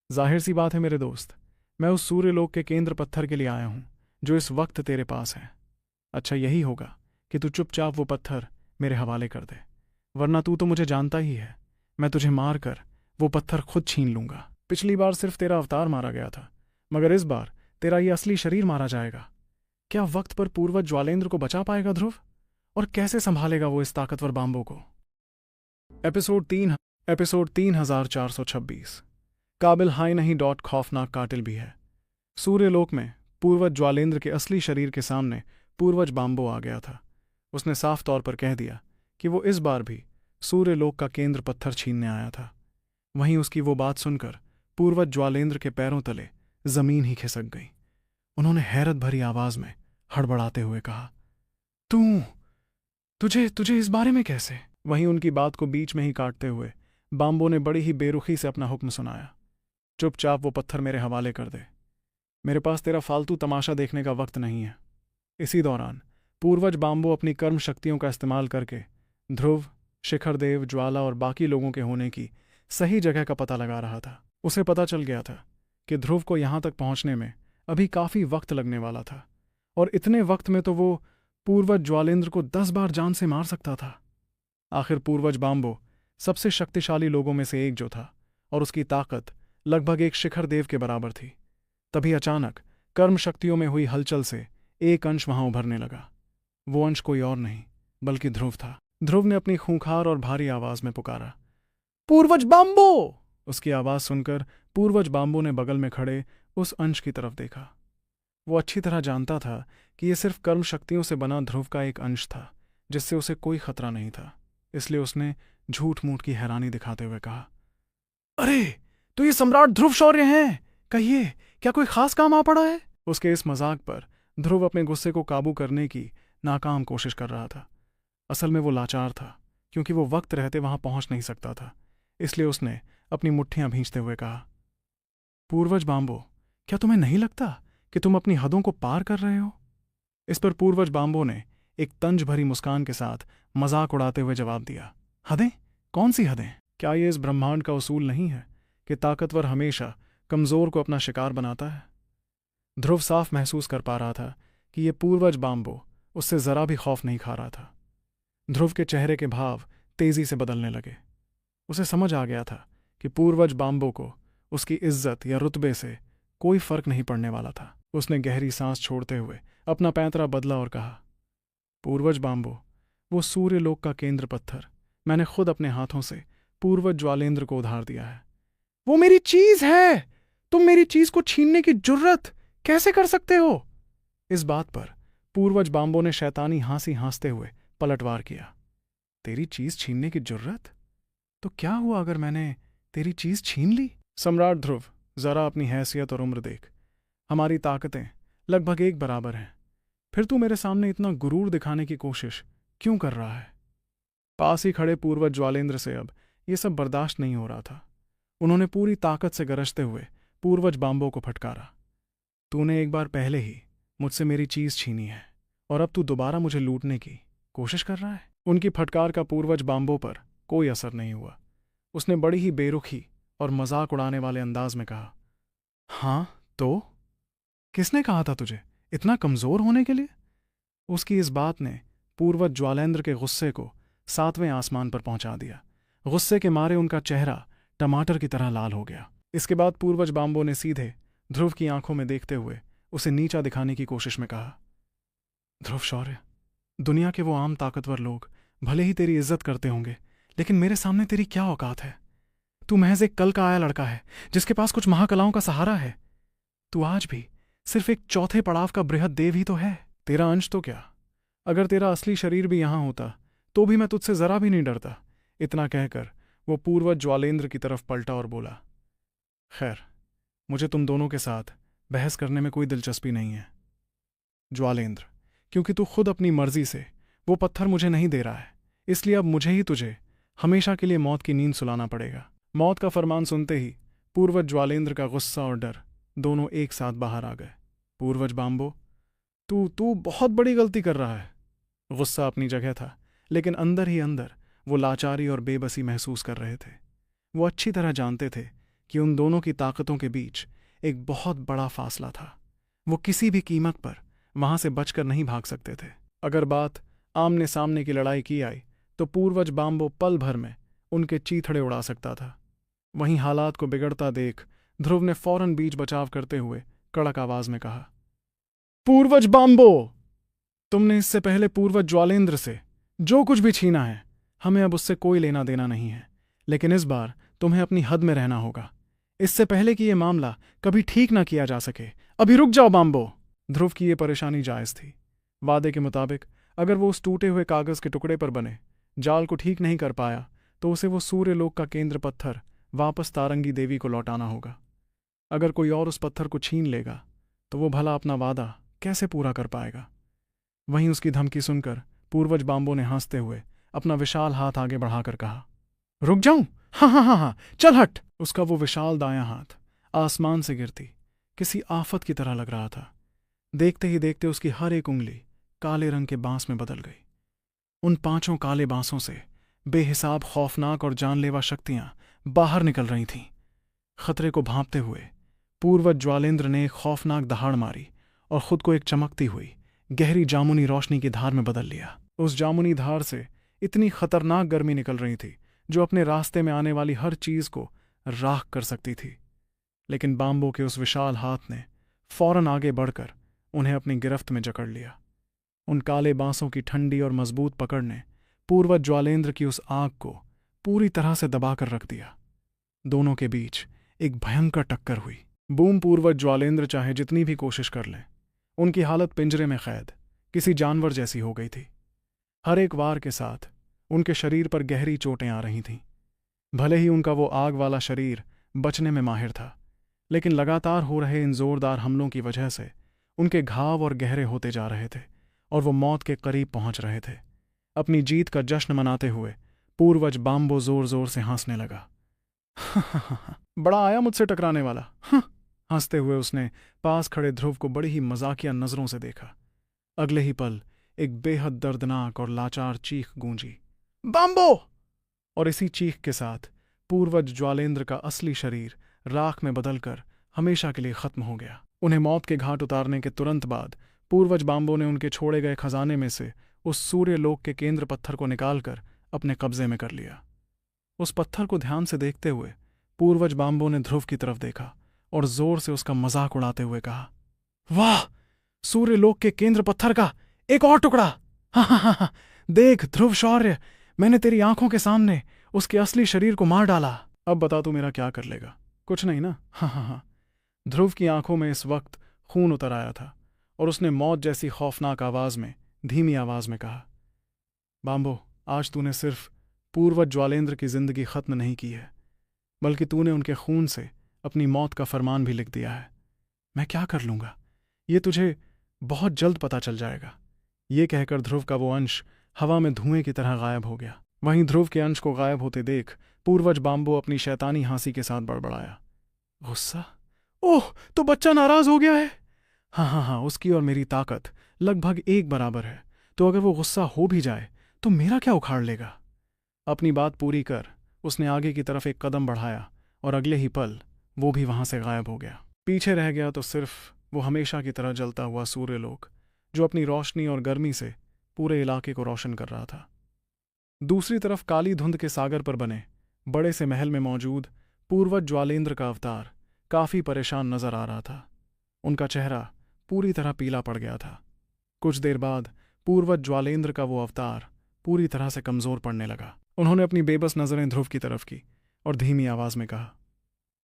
जाहिर सी बात है मेरे दोस्त, मैं उस सूर्यलोक के केंद्र पत्थर के लिए आया हूं जो इस वक्त तेरे पास है। अच्छा यही होगा कि तू चुपचाप वो पत्थर मेरे हवाले कर दे, वरना तू तो मुझे जानता ही है, मैं तुझे मार कर वो पत्थर खुद छीन लूंगा। पिछली बार सिर्फ तेरा अवतार मारा गया था, मगर इस बार तेरा ये असली शरीर मारा जाएगा। क्या वक्त पर पूर्वज ज्वालेंद्र को बचा पाएगा ध्रुव? और कैसे संभालेगा वो इस ताकतवर बाम्बो को? एपिसोड 3426। काबिल हाय नहीं डॉट खौफनाक कातिल भी है। सूर्यलोक में पूर्वज ज्वालेंद्र के असली शरीर के सामने पूर्वज बाम्बो आ गया था। उसने साफ तौर पर कह दिया कि वो इस बार भी सूर्यलोक का केंद्र पत्थर छीनने आया था। वहीं उसकी वो बात सुनकर पूर्वज ज्वालेंद्र के पैरों तले जमीन ही खिसक गई। उन्होंने हैरत भरी आवाज में हड़बड़ाते हुए कहा, तू तुझे तुझे इस बारे में कैसे? वहीं उनकी बात को बीच में ही काटते हुए बाम्बो ने बड़ी ही बेरुखी से अपना हुक्म सुनाया, चुपचाप वो पत्थर मेरे हवाले कर दे। मेरे पास तेरा फालतू तमाशा देखने का वक्त नहीं है। इसी दौरान पूर्वज बाम्बो अपनी कर्म शक्तियों का इस्तेमाल करके ध्रुव, शिखरदेव, ज्वाला और बाकी लोगों के होने की सही जगह का पता लगा रहा था। उसे पता चल गया था कि ध्रुव को यहां तक पहुंचने में अभी काफी वक्त लगने वाला था, और इतने वक्त में तो वो पूर्वज ज्वालेंद्र को 10 बार जान से मार सकता था। आखिर पूर्वज बाम्बो सबसे शक्तिशाली लोगों में से एक जो था, और उसकी ताकत लगभग एक शिखरदेव के बराबर थी। तभी अचानक कर्म शक्तियों में हुई हलचल से एक अंश वहां उभरने लगा। वो अंश कोई और नहीं बल्कि ध्रुव था। ध्रुव ने अपनी खूंखार और भारी आवाज में पुकारा, पूर्वज बाम्बो! उसकी आवाज सुनकर पूर्वज बाम्बो ने बगल में खड़े उस अंश की तरफ देखा। वो अच्छी तरह जानता था कि यह सिर्फ कर्म शक्तियों से बना ध्रुव का एक अंश था, जिससे उसे कोई खतरा नहीं था। इसलिए उसने झूठ मूठ की हैरानी दिखाते हुए कहा, अरे तो ये सम्राट ध्रुव शौर्य हैं! कहिए, क्या कोई खास काम आ पड़ा है? उसके इस मजाक पर ध्रुव अपने गुस्से को काबू करने की नाकाम कोशिश कर रहा था। असल में वो लाचार था, क्योंकि वो वक्त रहते वहां पहुंच नहीं सकता था। इसलिए उसने अपनी मुट्ठियां भींचते हुए कहा, पूर्वज बाम्बो, क्या तुम्हें नहीं लगता कि तुम अपनी हदों को पार कर रहे हो? इस पर पूर्वज बाम्बो ने एक तंज भरी मुस्कान के साथ मजाक उड़ाते हुए जवाब दिया, हदें? कौन सी हदें? क्या ये इस ब्रह्मांड का उसूल नहीं है कि ताकतवर हमेशा कमजोर को अपना शिकार बनाता है? ध्रुव साफ महसूस कर पा रहा था कि ये पूर्वज बाम्बो उससे जरा भी खौफ नहीं खा रहा था। ध्रुव के चेहरे के भाव तेजी से बदलने लगे। उसे समझ आ गया था कि पूर्वज बाम्बो को उसकी इज्जत या रुतबे से कोई फर्क नहीं पड़ने वाला था। उसने गहरी सांस छोड़ते हुए अपना पैंतरा बदला और कहा, पूर्वज बाम्बो, वो सूर्यलोक का केंद्र पत्थर मैंने खुद अपने हाथों से पूर्वज ज्वालेंद्र को उधार दिया है। वो मेरी चीज है! तुम मेरी चीज को छीनने की जुर्रत कैसे कर सकते हो? इस बात पर पूर्वज बाम्बो ने शैतानी हंसी हंसते हुए पलटवार किया, तेरी चीज छीनने की जुर्रत? तो क्या हुआ अगर मैंने तेरी चीज छीन ली? सम्राट ध्रुव, जरा अपनी हैसियत और उम्र देख। हमारी ताकतें लगभग एक बराबर हैं, फिर तू मेरे सामने इतना गुरूर दिखाने की कोशिश क्यों कर रहा है? पास ही खड़े पूर्वज ज्वालेंद्र से अब ये सब बर्दाश्त नहीं हो रहा था। उन्होंने पूरी ताकत से गरजते हुए पूर्वज बाम्बो को फटकारा, तूने एक बार पहले ही मुझसे मेरी चीज छीनी है, और अब तू दोबारा मुझे लूटने की कोशिश कर रहा है? उनकी फटकार का पूर्वज बाम्बो पर कोई असर नहीं हुआ। उसने बड़ी ही बेरुखी और मजाक उड़ाने वाले अंदाज में कहा, हाँ तो? किसने कहा था तुझे इतना कमजोर होने के लिए? उसकी इस बात ने पूर्वज ज्वालेंद्र के गुस्से को 7वें आसमान पर पहुंचा दिया। गुस्से के मारे उनका चेहरा टमाटर की तरह लाल हो गया। इसके बाद पूर्वज बाम्बो ने सीधे ध्रुव की आंखों में देखते हुए उसे नीचा दिखाने की कोशिश में कहा, ध्रुव शौर्य, दुनिया के वो आम ताकतवर लोग भले ही तेरी इज्जत करते होंगे, लेकिन मेरे सामने तेरी क्या औकात है? तू महज एक कल का आया लड़का है जिसके पास कुछ महाकलाओं का सहारा है। तू आज भी सिर्फ एक चौथे पड़ाव का बृहद देव ही तो है। तेरा अंश तो क्या, अगर तेरा असली शरीर भी यहां होता तो भी मैं तुझसे जरा भी नहीं डरता। इतना कहकर वो पूर्वज ज्वालेंद्र की तरफ पलटा और बोला, खैर, मुझे तुम दोनों के साथ बहस करने में कोई दिलचस्पी नहीं है ज्वालेंद्र, क्योंकि तू खुद अपनी मर्जी से वो पत्थर मुझे नहीं दे रहा है। इसलिए अब मुझे ही तुझे हमेशा के लिए मौत की नींद सुलाना पड़ेगा। मौत का फरमान सुनते ही पूर्वज ज्वालेंद्र का गुस्सा और डर दोनों एक साथ बाहर आ गए। पूर्वज बाम्बो, तू तू बहुत बड़ी गलती कर रहा है। गुस्सा अपनी जगह था, लेकिन अंदर ही अंदर वो लाचारी और बेबसी महसूस कर रहे थे। वो अच्छी तरह जानते थे कि उन दोनों की ताकतों के बीच एक बहुत बड़ा फासला था। वो किसी भी कीमत पर वहां से बचकर नहीं भाग सकते थे। अगर बात आमने सामने की लड़ाई की आई तो पूर्वज बाम्बो पल भर में उनके चीथड़े उड़ा सकता था। वहीं हालात को बिगड़ता देख ध्रुव ने फौरन बीच बचाव करते हुए कड़क आवाज में कहा, पूर्वज बाम्बो, तुमने इससे पहले पूर्वज ज्वालेंद्र से जो कुछ भी छीना है, हमें अब उससे कोई लेना देना नहीं है, लेकिन इस बार तुम्हें अपनी हद में रहना होगा। इससे पहले कि ये मामला कभी ठीक ना किया जा सके। अभी रुक जाओ बाम्बो। ध्रुव की ये परेशानी जायज थी। वादे के मुताबिक अगर वो उस टूटे हुए कागज के टुकड़े पर बने जाल को ठीक नहीं कर पाया तो उसे वो सूर्यलोक का केंद्र पत्थर वापस तारंगी देवी को लौटाना होगा। अगर कोई और उस पत्थर को छीन लेगा तो वो भला अपना वादा कैसे पूरा कर पाएगा। वहीं उसकी धमकी सुनकर पूर्वज बाम्बो ने हंसते हुए अपना विशाल हाथ आगे बढ़ाकर कहा, रुक जाऊं? हाँ हाँ हाँ हाँ, चल हट। उसका वो विशाल दायां हाथ आसमान से गिरती किसी आफत की तरह लग रहा था। देखते ही देखते उसकी हर एक उंगली काले रंग के बांस में बदल गई। उन 5 काले बांसों से बेहिसाब खौफनाक और जानलेवा शक्तियां बाहर निकल रही थीं। खतरे को भांपते हुए पूर्वज ज्वालेंद्र ने एक खौफनाक दहाड़ मारी और खुद को एक चमकती हुई गहरी जामुनी रोशनी की धार में बदल लिया। उस जामुनी धार से इतनी खतरनाक गर्मी निकल रही थी जो अपने रास्ते में आने वाली हर चीज को राख कर सकती थी। लेकिन बाम्बो के उस विशाल हाथ ने फौरन आगे बढ़कर उन्हें अपनी गिरफ्त में जकड़ लिया। उन काले बांसों की ठंडी और मजबूत पकड़ ने पूर्वज ज्वालेंद्र की उस आग को पूरी तरह से दबाकर रख दिया। दोनों के बीच एक भयंकर टक्कर हुई। बूम पूर्वज ज्वालेंद्र चाहे जितनी भी कोशिश कर लें, उनकी हालत पिंजरे में कैद किसी जानवर जैसी हो गई थी। हर एक वार के साथ उनके शरीर पर गहरी चोटें आ रही थीं। भले ही उनका वो आग वाला शरीर बचने में माहिर था, लेकिन लगातार हो रहे इन जोरदार हमलों की वजह से उनके घाव और गहरे होते जा रहे थे और वो मौत के करीब पहुंच रहे थे। अपनी जीत का जश्न मनाते हुए पूर्वज बाम्बो जोर जोर से हंसने लगा। बड़ा आया मुझसे टकराने वाला। हंसते हुए उसने पास खड़े ध्रुव को बड़ी ही मजाकिया नजरों से देखा। अगले ही पल एक बेहद दर्दनाक और लाचार चीख गूंजी, बाम्बो! और इसी चीख के साथ पूर्वज ज्वालेंद्र का असली शरीर राख में बदलकर हमेशा के लिए खत्म हो गया। उन्हें मौत के घाट उतारने के तुरंत बाद पूर्वज बाम्बो ने उनके छोड़े गए खजाने में से उस सूर्यलोक के केंद्र पत्थर को निकालकर अपने कब्जे में कर लिया। उस पत्थर को ध्यान से देखते हुए पूर्वज बाम्बो ने ध्रुव की तरफ देखा और जोर से उसका मजाक उड़ाते हुए कहा, वाह! सूर्यलोक के केंद्र पत्थर का एक और टुकड़ा! हा हा हा हा! देख ध्रुव शौर्य, मैंने तेरी आंखों के सामने उसके असली शरीर को मार डाला। अब बता तू मेरा क्या कर लेगा? कुछ नहीं ना? हाँ हाँ हाँ। ध्रुव की आंखों में इस वक्त खून उतर आया था और उसने मौत जैसी खौफनाक आवाज में धीमी आवाज में कहा, बाम्बो, आज तूने सिर्फ पूर्वज ज्वालेंद्र की जिंदगी खत्म नहीं की है, बल्कि तूने उनके खून से अपनी मौत का फरमान भी लिख दिया है। मैं क्या कर लूंगा, ये तुझे बहुत जल्द पता चल जाएगा। ये कहकर ध्रुव का वो अंश हवा में धुएं की तरह गायब हो गया। वहीं ध्रुव के अंश को गायब होते देख पूर्वज बाम्बो अपनी शैतानी हंसी के साथ बड़बड़ाया, गुस्सा? ओह, तो बच्चा नाराज हो गया है। हाँ हाँ हाँ, उसकी और मेरी ताकत लगभग एक बराबर है, तो अगर वो गुस्सा हो भी जाए तो मेरा क्या उखाड़ लेगा। अपनी बात पूरी कर उसने आगे की तरफ एक कदम बढ़ाया और अगले ही पल वो भी वहां से गायब हो गया। पीछे रह गया तो सिर्फ वो हमेशा की तरह जलता हुआ सूर्यलोक जो अपनी रोशनी और गर्मी से पूरे इलाके को रोशन कर रहा था। दूसरी तरफ काली धुंध के सागर पर बने बड़े से महल में मौजूद पूर्वज ज्वालेंद्र का अवतार काफी परेशान नजर आ रहा था। उनका चेहरा पूरी तरह पीला पड़ गया था। कुछ देर बाद पूर्वज ज्वालेंद्र का वो अवतार पूरी तरह से कमजोर पड़ने लगा। उन्होंने अपनी बेबस नजरें ध्रुव की तरफ की और धीमी आवाज में कहा,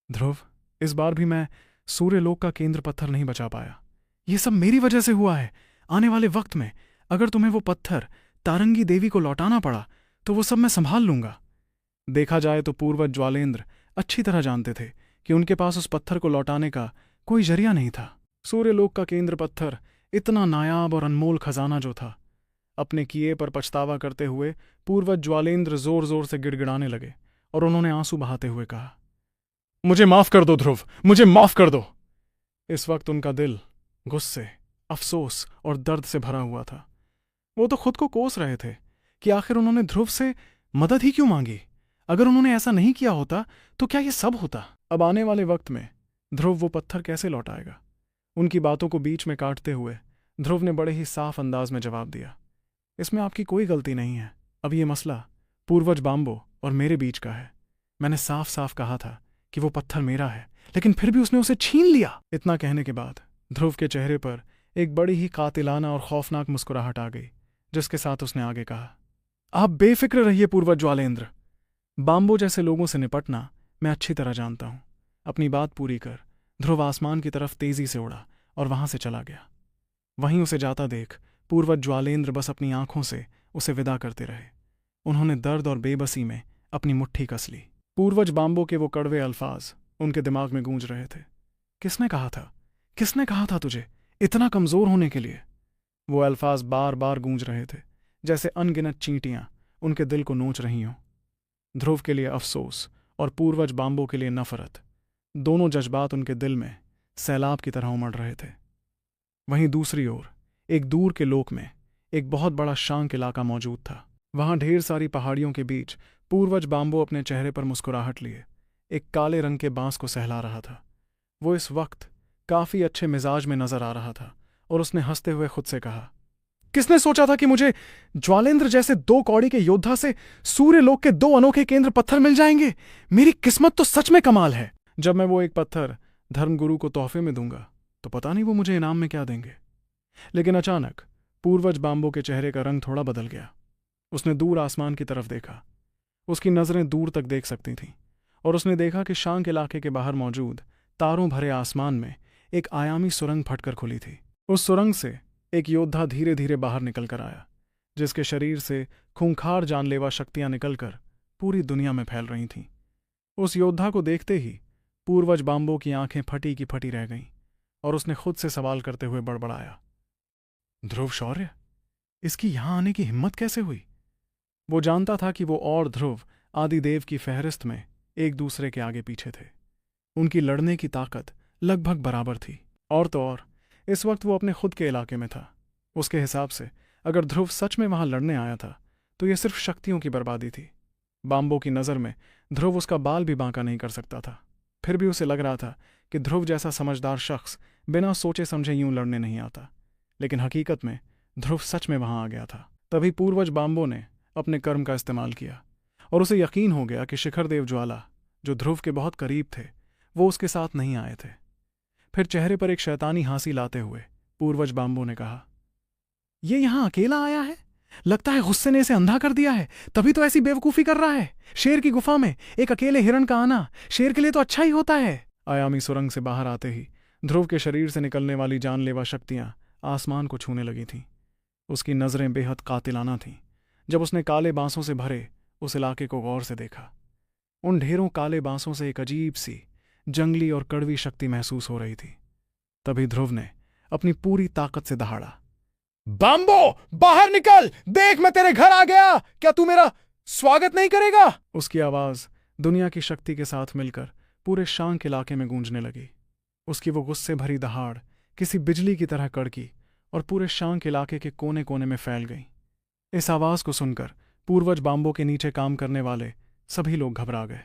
ध्रुव, इस बार भी मैं सूर्यलोक का केंद्र पत्थर नहीं बचा पाया। ये सब मेरी वजह से हुआ है। आने वाले वक्त में अगर तुम्हें वो पत्थर तारंगी देवी को लौटाना पड़ा तो वो सब मैं संभाल लूंगा। देखा जाए तो पूर्वज ज्वालेंद्र अच्छी तरह जानते थे कि उनके पास उस पत्थर को लौटाने का कोई जरिया नहीं था। सूर्यलोक का केंद्र पत्थर इतना नायाब और अनमोल खजाना जो था। अपने किए पर पछतावा करते हुए पूर्वज ज्वालेंद्र जोर जोर से गिड़गिड़ाने लगे और उन्होंने आंसू बहाते हुए कहा, मुझे माफ कर दो ध्रुव, मुझे माफ कर दो। इस वक्त उनका दिल गुस्से, अफसोस और दर्द से भरा हुआ था। वो तो खुद को कोस रहे थे कि आखिर उन्होंने ध्रुव से मदद ही क्यों मांगी। अगर उन्होंने ऐसा नहीं किया होता तो क्या ये सब होता। अब आने वाले वक्त में ध्रुव वो पत्थर कैसे लौटाएगा। उनकी बातों को बीच में काटते हुए ध्रुव ने बड़े ही साफ अंदाज में जवाब दिया, इसमें आपकी कोई गलती नहीं है। अब ये मसला पूर्वज बाम्बो और मेरे बीच का है। मैंने साफ साफ कहा था कि वो पत्थर मेरा है, लेकिन फिर भी उसने उसे छीन लिया। इतना कहने के बाद ध्रुव के चेहरे पर एक बड़ी ही कातिलाना और खौफनाक मुस्कुराहट आ गई, जिसके साथ उसने आगे कहा, आप बेफिक्र रहिए पूर्वज ज्वालेंद्र। बाम्बो जैसे लोगों से निपटना मैं अच्छी तरह जानता हूं। अपनी बात पूरी कर ध्रुव आसमान की तरफ तेजी से उड़ा और वहां से चला गया। वहीं उसे जाता देख पूर्वज ज्वालेंद्र बस अपनी आंखों से उसे विदा करते रहे। उन्होंने दर्द और बेबसी में अपनी मुट्ठी कस ली। पूर्वज बाम्बो के वो कड़वे अल्फाज उनके दिमाग में गूंज रहे थे। किसने कहा था तुझे इतना कमजोर होने के लिए? वो अल्फाज बार बार गूंज रहे थे, जैसे अनगिनत चींटियां उनके दिल को नोच रही हों। ध्रुव के लिए अफसोस और पूर्वज बाम्बो के लिए नफरत, दोनों जज्बात उनके दिल में सैलाब की तरह उमड़ रहे थे। वहीं दूसरी ओर एक दूर के लोक में एक बहुत बड़ा शांक इलाका मौजूद था। वहां ढेर सारी पहाड़ियों के बीच पूर्वज बाम्बो अपने चेहरे पर मुस्कुराहट लिए एक काले रंग के बांस को सहला रहा था। वो इस वक्त काफी अच्छे मिजाज में नजर आ रहा था और उसने हंसते हुए खुद से कहा, किसने सोचा था कि मुझे ज्वालेंद्र जैसे 2 कौड़ी के योद्धा से सूर्यलोक के 2 अनोखे केंद्र पत्थर मिल जाएंगे। मेरी किस्मत तो सच में कमाल है। जब मैं वो एक पत्थर धर्मगुरु को तोहफे में दूंगा तो पता नहीं वो मुझे इनाम में क्या देंगे। लेकिन अचानक पूर्वज बाम्बो के चेहरे का रंग थोड़ा बदल गया। उसने दूर आसमान की तरफ देखा। उसकी नजरें दूर तक देख सकती थीं और उसने देखा कि शांक इलाके के बाहर मौजूद तारों भरे आसमान में एक आयामी सुरंग फटकर खुली थी। उस सुरंग से एक योद्धा धीरे धीरे बाहर निकल कर आया, जिसके शरीर से खूंखार जानलेवा शक्तियां निकलकर पूरी दुनिया में फैल रही थीं। उस योद्धा को देखते ही पूर्वज बाम्बो की आंखें फटी की फटी रह गईं और उसने खुद से सवाल करते हुए बड़बड़ाया, ध्रुव शौर्य, इसकी यहां आने की हिम्मत कैसे हुई? वो जानता था कि वो और ध्रुव आदिदेव की फहरिस्त में एक दूसरे के आगे पीछे थे। उनकी लड़ने की ताकत लगभग बराबर थी। और तो और इस वक्त वो अपने खुद के इलाके में था। उसके हिसाब से अगर ध्रुव सच में वहां लड़ने आया था तो यह सिर्फ शक्तियों की बर्बादी थी। बाम्बो की नज़र में ध्रुव उसका बाल भी बांका नहीं कर सकता था। फिर भी उसे लग रहा था कि ध्रुव जैसा समझदार शख्स बिना सोचे समझे यूं लड़ने नहीं आता। लेकिन हकीकत में ध्रुव सच में वहां आ गया था। तभी पूर्वज बाम्बो ने अपने कर्म का इस्तेमाल किया और उसे यकीन हो गया कि शिखरदेव ज्वाला, जो ध्रुव के बहुत करीब थे, वो उसके साथ नहीं आए थे। फिर चेहरे पर एक शैतानी हंसी लाते हुए पूर्वज बाम्बो ने कहा, ये यहां अकेला आया है? लगता है गुस्से ने इसे अंधा कर दिया है, तभी तो ऐसी बेवकूफी कर रहा है। शेर की गुफा में एक अकेले हिरण का आना शेर के लिए तो अच्छा ही होता है। आयामी सुरंग से बाहर आते ही ध्रुव के शरीर से निकलने वाली जानलेवा शक्तियां आसमान को छूने लगी थीं। उसकी नजरें बेहद कातिलाना थीं। जब उसने काले बांसों से भरे उस इलाके को गौर से देखा, उन ढेरों काले बांसों से एक अजीब सी जंगली और कड़वी शक्ति महसूस हो रही थी। तभी ध्रुव ने अपनी पूरी ताकत से दहाड़ा, बाम्बो, बाहर निकल! देख, मैं तेरे घर आ गया। क्या तू मेरा स्वागत नहीं करेगा? उसकी आवाज दुनिया की शक्ति के साथ मिलकर पूरे शांक इलाके में गूंजने लगी। उसकी वो गुस्से भरी दहाड़ किसी बिजली की तरह कड़की और पूरे शांक इलाके के कोने कोने में फैल गई। इस आवाज को सुनकर पूर्वज बाम्बो के नीचे काम करने वाले सभी लोग घबरा गए।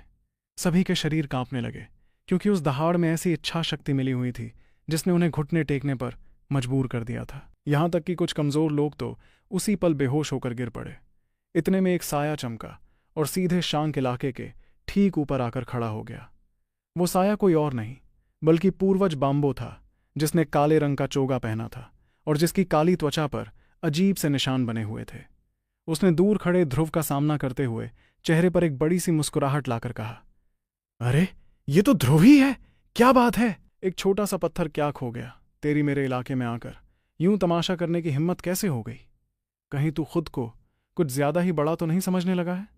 सभी के शरीर कांपने लगे, क्योंकि उस दहाड़ में ऐसी इच्छा शक्ति मिली हुई थी जिसने उन्हें घुटने टेकने पर मजबूर कर दिया था। यहां तक कि कुछ कमजोर लोग तो उसी पल बेहोश होकर गिर पड़े। इतने में एक साया चमका और सीधे शांक इलाके के ठीक ऊपर आकर खड़ा हो गया। वो साया कोई और नहीं बल्कि पूर्वज बाम्बो था, जिसने काले रंग का चोगा पहना था और जिसकी काली त्वचा पर अजीब से निशान बने हुए थे। उसने दूर खड़े ध्रुव का सामना करते हुए चेहरे पर एक बड़ी सी मुस्कुराहट लाकर कहा, अरे ये तो ध्रुव ही है, क्या बात है? एक छोटा सा पत्थर क्या खो गया, तेरी मेरे इलाके में आकर यूं तमाशा करने की हिम्मत कैसे हो गई? कहीं तू खुद को कुछ ज्यादा ही बड़ा तो नहीं समझने लगा है?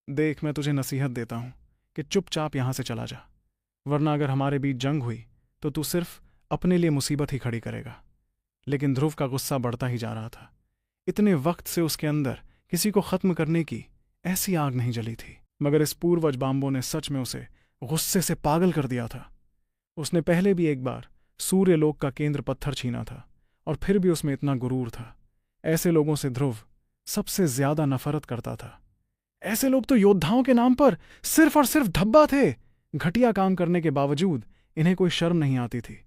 देख, मैं तुझे नसीहत देता हूं कि चुपचाप यहां से चला जा, वरना अगर हमारे बीच जंग हुई तो तू सिर्फ अपने लिए मुसीबत ही खड़ी करेगा। लेकिन ध्रुव का गुस्सा बढ़ता ही जा रहा था। इतने वक्त से उसके अंदर किसी को खत्म करने की ऐसी आग नहीं जली थी, मगर इस पूर्वज बाम्बो ने सच में उसे गुस्से से पागल कर दिया था। उसने पहले भी एक बार सूर्यलोक का केंद्र पत्थर छीना था और फिर भी उसमें इतना गुरूर था। ऐसे लोगों से ध्रुव सबसे ज्यादा नफरत करता था। ऐसे लोग तो योद्धाओं के नाम पर सिर्फ और सिर्फ धब्बा थे। घटिया काम करने के बावजूद इन्हें कोई शर्म नहीं आती थी।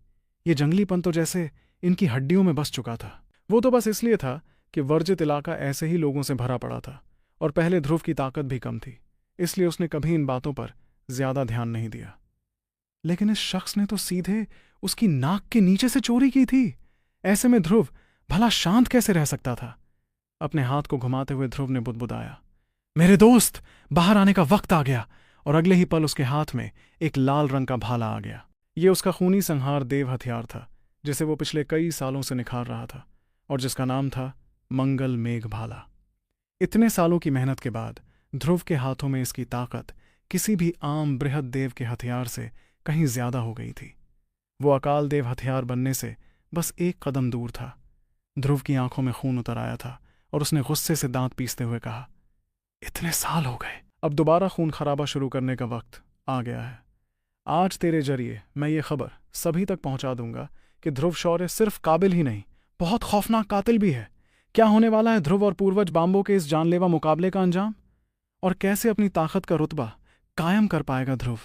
ये जंगलीपन तो जैसे इनकी हड्डियों में बस चुका था। वो तो बस इसलिए था कि वर्जित इलाका ऐसे ही लोगों से भरा पड़ा था और पहले ध्रुव की ताकत भी कम थी, इसलिए उसने कभी इन बातों पर ज्यादा ध्यान नहीं दिया। लेकिन इस शख्स ने तो सीधे उसकी नाक के नीचे से चोरी की थी। ऐसे में ध्रुव भला शांत कैसे रह सकता था? अपने हाथ को घुमाते हुए ध्रुव ने बुदबुदाया, मेरे दोस्त, बाहर आने का वक्त आ गया और अगले ही पल उसके हाथ में एक लाल रंग का भाला आ गया। ये उसका खूनी संहार देव हथियार था, जिसे वो पिछले कई सालों से निखार रहा था और जिसका नाम था मंगल मेघ भाला। इतने सालों की मेहनत के बाद ध्रुव के हाथों में इसकी ताकत किसी भी आम बृहद देव के हथियार से कहीं ज्यादा हो गई थी। वो अकाल देव हथियार बनने से बस एक कदम दूर था। ध्रुव की आंखों में खून उतर आया था और उसने गुस्से से दांत पीसते हुए कहा, इतने साल हो गए, अब दोबारा खून खराबा शुरू करने का वक्त आ गया है। आज तेरे जरिए मैं ये खबर सभी तक पहुंचा दूंगा कि ध्रुव शौर्य सिर्फ काबिल ही नहीं, बहुत खौफनाक कातिल भी है। क्या होने वाला है ध्रुव और पूर्वज बाम्बो के इस जानलेवा मुकाबले का अंजाम, और कैसे अपनी ताकत का रुतबा कायम कर पाएगा ध्रुव।